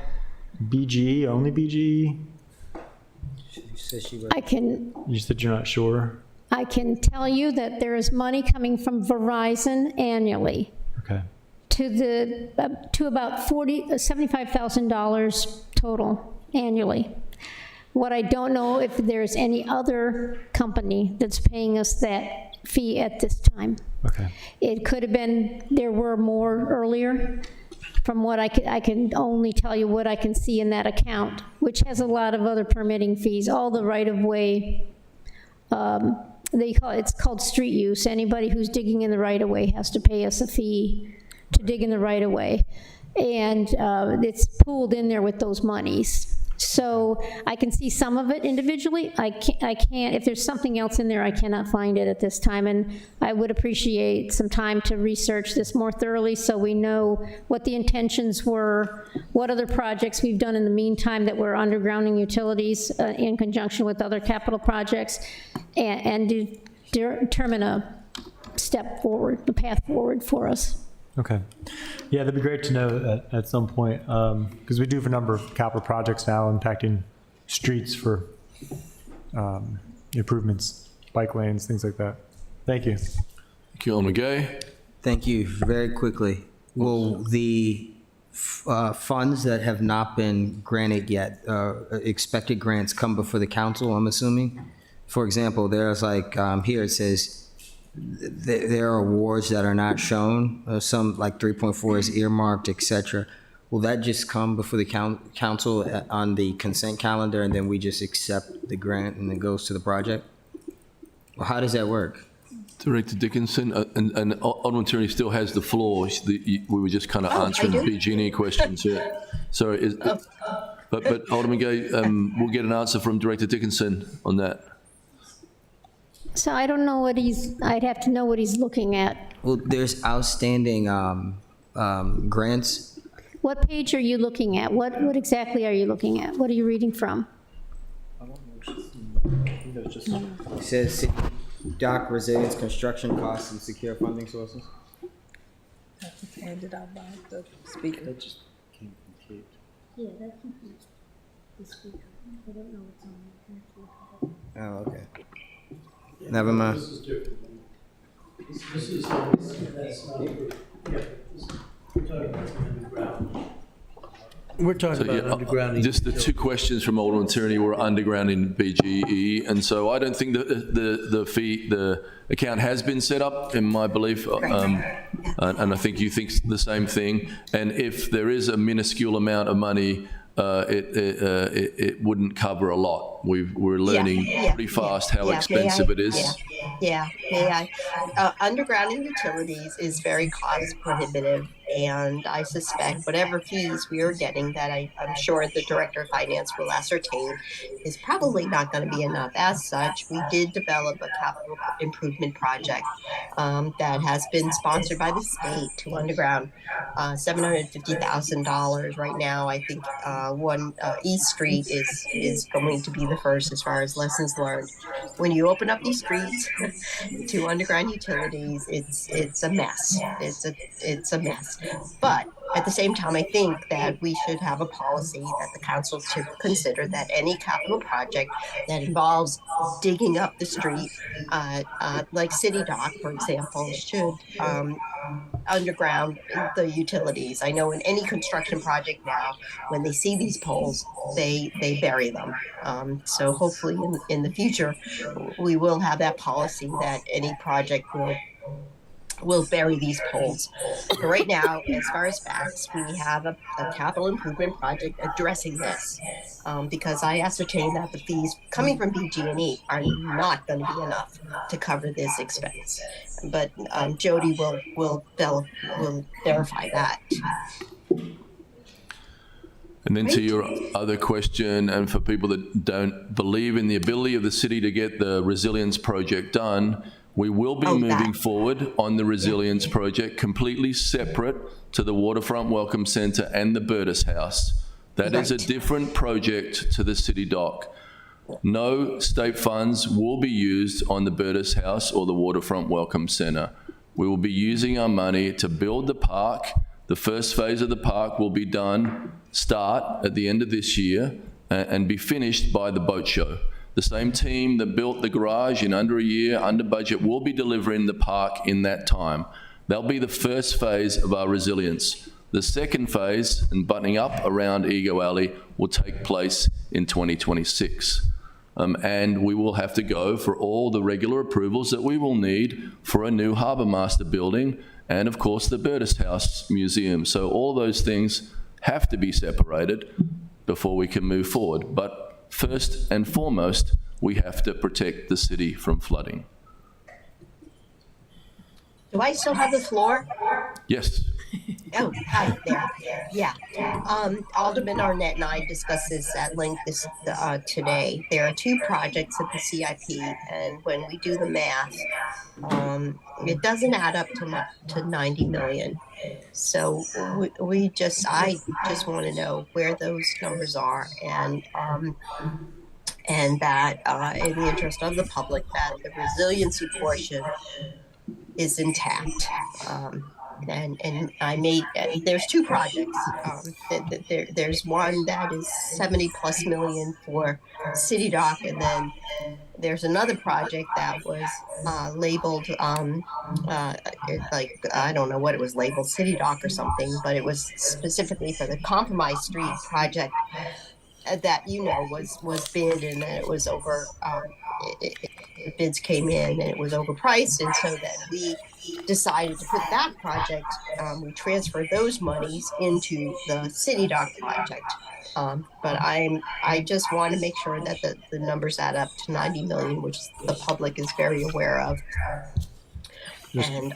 BGE, only BGE? You said you're not sure? I can tell you that there is money coming from Verizon annually. Okay. To about $75,000 total annually. What I don't know if there's any other company that's paying us that fee at this time. Okay. It could have been, there were more earlier. From what I can only tell you what I can see in that account, which has a lot of other permitting fees, all the right-of-way, it's called street use. Anybody who's digging in the right-of-way has to pay us a fee to dig in the right-of-way. And it's pooled in there with those monies. So I can see some of it individually. I can't, if there's something else in there, I cannot find it at this time. And I would appreciate some time to research this more thoroughly so we know what the intentions were, what other projects we've done in the meantime that were undergrounding utilities in conjunction with other capital projects, and determine step forward, the path forward for us. Okay. Yeah, that'd be great to know at some point, because we do have a number of capital projects now impacting streets for improvements, bike lanes, things like that. Thank you. Thank you, Alderman Gay. Thank you. Very quickly, will the funds that have not been granted yet, expected grants, come before the council, I'm assuming? For example, there's like, here it says, there are awards that are not shown, some like 3.4 is earmarked, et cetera. Will that just come before the council on the consent calendar, and then we just accept the grant and it goes to the project? Or how does that work? Director Dickinson, and Alderman Tierney still has the floor. We were just kind of answering PG&E questions here. Sorry, but Alderman Gay, we'll get an answer from Director Dickinson on that. So I don't know what I'd have to know what he's looking at. Well, there's outstanding grants. What page are you looking at? What exactly are you looking at? What are you reading from? It says City Dock resilience, construction costs, and secure funding sources. That was handed out by the speaker. That just came from Kate. Yeah, that can be the speaker. I don't know what's on the Oh, okay. Never mind. We're talking about undergrounding. Just the two questions from Alderman Tierney were underground in BGE, and so I don't think the account has been set up, in my belief, and I think you think the same thing. And if there is a minuscule amount of money, it wouldn't cover a lot. We're learning pretty fast how expensive it is. Yeah, may I? Undergrounding utilities is very cost prohibitive, and I suspect whatever fees we are getting that I'm sure the Director of Finance will ascertain is probably not going to be enough. As such, we did develop a capital improvement project that has been sponsored by the state to underground $750,000 right now. I think East Street is going to be the first as far as lessons learned. When you open up these streets to underground utilities, it's a mess. It's a mess. But at the same time, I think that we should have a policy that the council should consider that any capital project that involves digging up the street, like City Dock, for example, should underground the utilities. I know in any construction project now, when they see these poles, they bury them. So hopefully in the future, we will have that policy that any project will bury these poles. But right now, as far as facts, we have a capital improvement project addressing this, because I ascertained that the fees coming from BG&E are not going to be enough to cover this expense. But Jody will verify that. And then to your other question, and for people that don't believe in the ability of the city to get the resilience project done, we will be moving forward on the resilience project completely separate to the Waterfront Welcome Centre and the Burtis House. That is a different project to the City Dock. No state funds will be used on the Burtis House or the Waterfront Welcome Centre. We will be using our money to build the park. The first phase of the park will be start at the end of this year and be finished by the boat show. The same team that built the garage in under a year, under budget, will be delivering the park in that time. That'll be the first phase of our resilience. The second phase, and buttoning up around Ego Alley, will take place in 2026. And we will have to go for all the regular approvals that we will need for a new Harbour Master building and, of course, the Burtis House Museum. So all those things have to be separated before we can move forward. But first and foremost, we have to protect the city from flooding. Do I still have the floor? Yes. Oh, hi there. Yeah. Alderman Arnett and I discussed this at length today. There are two projects at the CIP, and when we do the math, it doesn't add up to 90 million. So I just want to know where those numbers are, and that in the interest of the public, that the resiliency portion is intact. And I made, there's two projects. There's one that is 70+ million for City Dock, and then there's another project that was labeled, like, I don't know what it was labeled, City Dock or something, but it was specifically for the Compromise Street project that, was bid, and then it was over, the bids came in and it was overpriced, and so that we decided to put that project, we transferred those monies into the City Dock project. But I just want to make sure that the numbers add up to 90 million, which the public is very aware of. And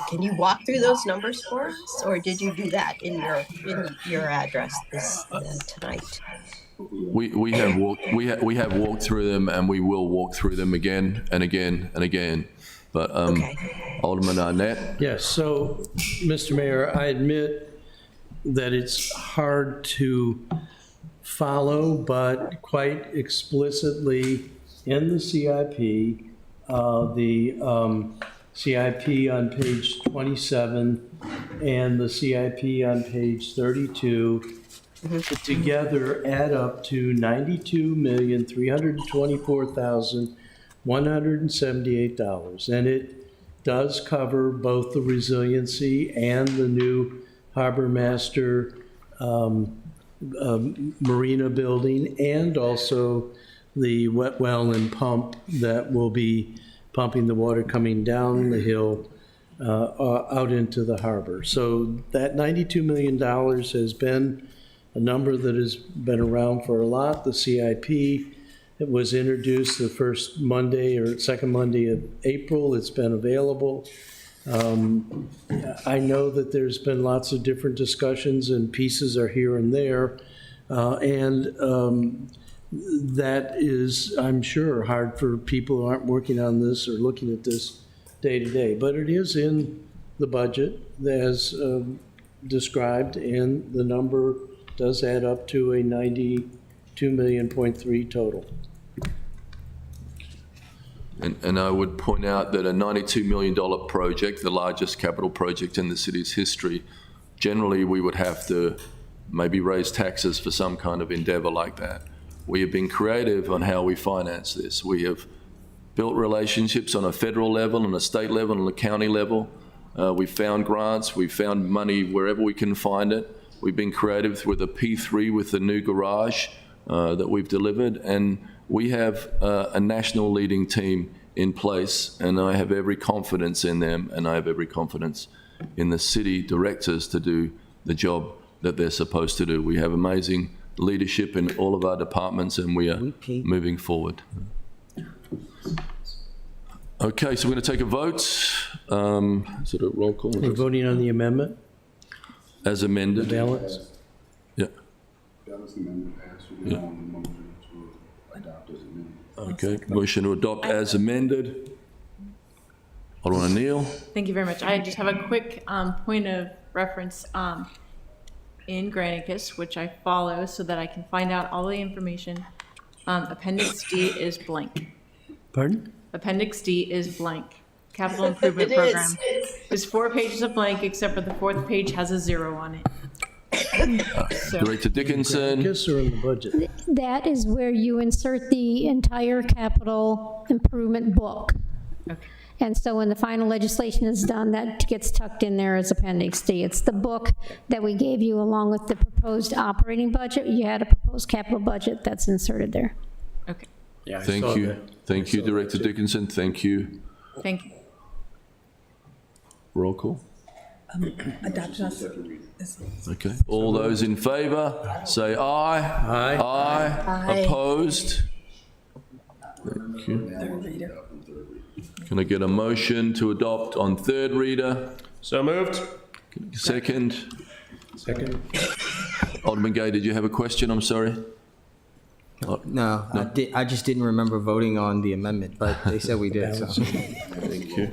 can you walk through those numbers for us, or did you do that in your address tonight? We have walked through them, and we will walk through them again and again and again. But Alderman Arnett. Yes, so, Mr. Mayor, I admit that it's hard to follow, but quite explicitly in the CIP, CIP on page 27 and the CIP on page 32 together add up to $92,324,178. And it does cover both the resiliency and the new Harbor Master Marina building, and also the wet well and pump that will be pumping the water coming down the hill out into the harbor. So that $92 million has been a number that has been around for a lot. The CIP, it was introduced the first Monday or second Monday of April. It's been available. I know that there's been lots of different discussions and pieces are here and there. That is, I'm sure, hard for people who aren't working on this or looking at this day to day. But it is in the budget as described, and the number does add up to a 92.3 million total. And I would point out that a $92 million project, the largest capital project in the city's history, generally we would have to maybe raise taxes for some kind of endeavor like that. We have been creative on how we finance this. We have built relationships on a federal level, on a state level, on a county level. We've found grants, we've found money wherever we can find it. We've been creative with a P3 with the new garage that we've delivered, and we have a national leading team in place, and I have every confidence in them, and I have every confidence in the city directors to do the job that they're supposed to do. We have amazing leadership in all of our departments, and we are moving forward. Okay, so we're going to take a vote. Is it a roll call? We're voting on the amendment? As amended. The balance? Yeah. Balance amendment passed. Yeah. Motion to adopt as amended. Okay, motion to adopt as amended. Alderman O'Neill. Thank you very much. I just have a quick point of reference in Granicus, which I follow so that I can find out all the information. Appendix D is blank. Pardon? Appendix D is blank. Capital Improvement Program. There's 4 pages of blank, except for the 4th page has a 0 on it. Director Dickinson. Granicus or in the budget? That is where you insert the entire capital improvement book. Okay. And so when the final legislation is done, that gets tucked in there as Appendix D. It's the book that we gave you along with the proposed operating budget. You had a proposed capital budget that's inserted there. Okay. Yeah, Thank you. Thank you, Director Dickinson. Thank you. Thank you. Roll call. Adoption. Okay. All those in favor, say aye. Aye. Aye. Opposed? Thank you. Can I get a motion to adopt on third reader? So moved. Second? Second. Alderman Gay, did you have a question? I'm sorry. No, I just didn't remember voting on the amendment, but they said we did, so. Thank you.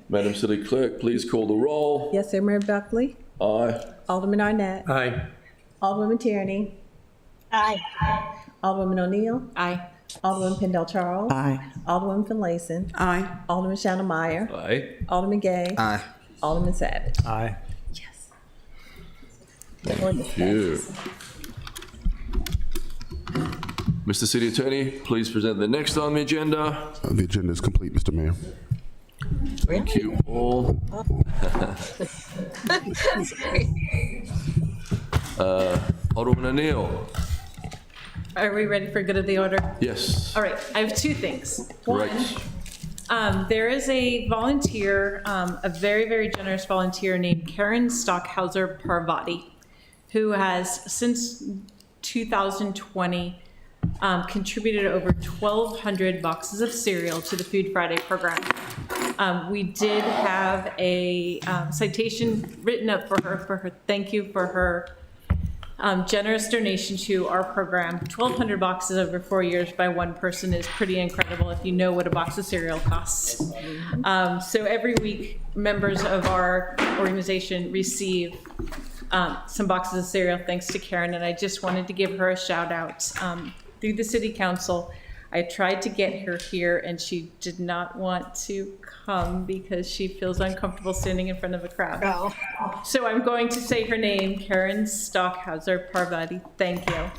Madam City Clerk, please call the roll. Yes, sir. Mayor Buckley? Aye. Alderman Arnett? Aye. Alderwoman Tierney? Aye. Alderwoman O'Neill? Aye. Alderman Pendle Charles. Aye. Alderwoman Finlayson. Aye. Alderman Shannon Meyer. Aye. Alderman Gay. Aye. Alderman Savage. Aye. Thank you. Mr. City Attorney, please present the next on the agenda. The agenda is complete, Mr. Mayor. Thank you all. Alderman O'Neill. Are we ready for good of the order? Yes. All right, I have two things. Great. There is a volunteer, a very, very generous volunteer named Karen Stockhauser Parvati, who has, since 2020, contributed over 1,200 boxes of cereal to the Food Friday program. We did have a citation written up for her thank you for her generous donation to our program. 1,200 boxes over 4 years by one person is pretty incredible if you know what a box of cereal costs. So every week, members of our organization receive some boxes of cereal thanks to Karen, and I just wanted to give her a shout out. Through the city council, I tried to get her here and she did not want to come because she feels uncomfortable standing in front of a crowd. Oh. So I'm going to say her name, Karen Stockhauser Parvati. Thank you.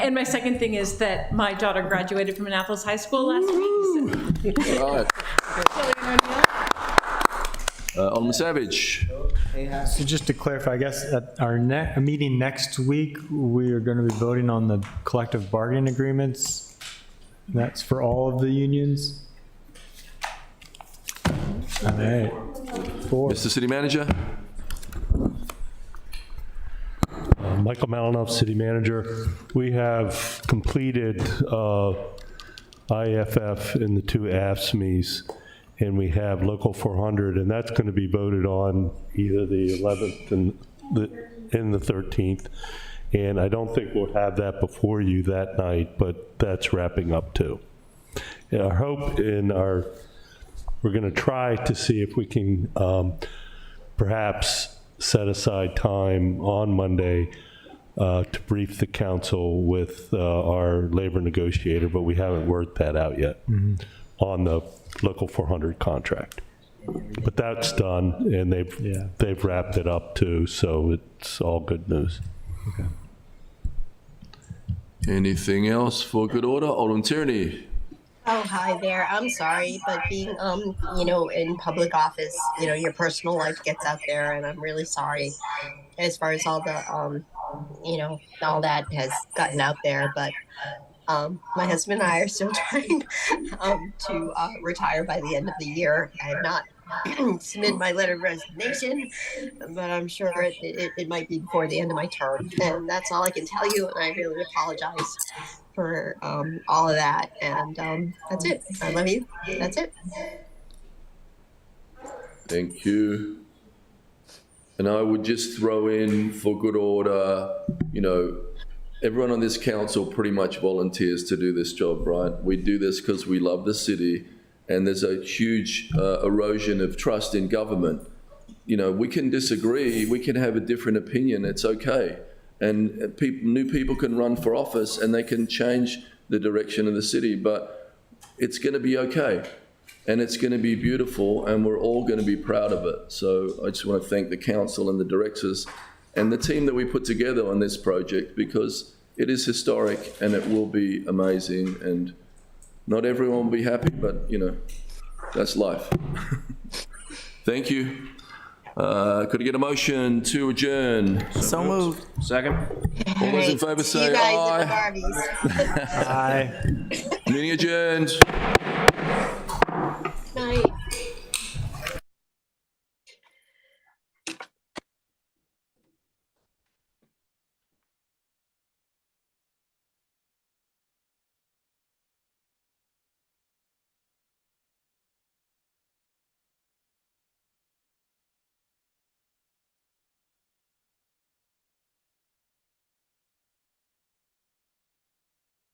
And my second thing is that my daughter graduated from Annapolis High School last week. So. All right. Alderman Savage. So just to clarify, I guess at our meeting next week, we are going to be voting on the collective bargaining agreements. That's for all of the unions. All right. Mr. City Manager. Michael Malinoff, City Manager. We have completed IFF in the two AFSCMEs, and we have Local 400, and that's going to be voted on either the 11th and the 13th. And I don't think we'll have that before you that night, but that's wrapping up too. And our hope we're going to try to see if we can perhaps set aside time on Monday to brief the council with our labor negotiator, but we haven't worked that out yet on the Local 400 contract. But that's done, and they've wrapped it up too, so it's all good news. Okay. Anything else for good order? Alderman Tierney. Oh, hi there. I'm sorry, but being, in public office, your personal life gets out there, and I'm really sorry as far as all the, all that has gotten out there. But my husband and I are still trying to retire by the end of the year. I have not submitted my letter of resignation, but I'm sure it might be before the end of my term. And that's all I can tell you, and I really apologize for all of that. And that's it. I love you. That's it. Thank you. And I would just throw in for good order, everyone on this council pretty much volunteers to do this job, right? We do this because we love the city, and there's a huge erosion of trust in government. We can disagree, we can have a different opinion, it's okay. And new people can run for office and they can change the direction of the city, but it's going to be okay. And it's going to be beautiful, and we're all going to be proud of it. So I just want to thank the council and the directors and the team that we put together on this project, because it is historic and it will be amazing. And not everyone will be happy, but that's life. Thank you. Could I get a motion to adjourn? So moved. Second. All those in favor say See you guys aye. at the Barbies. Aye. Meeting adjourned.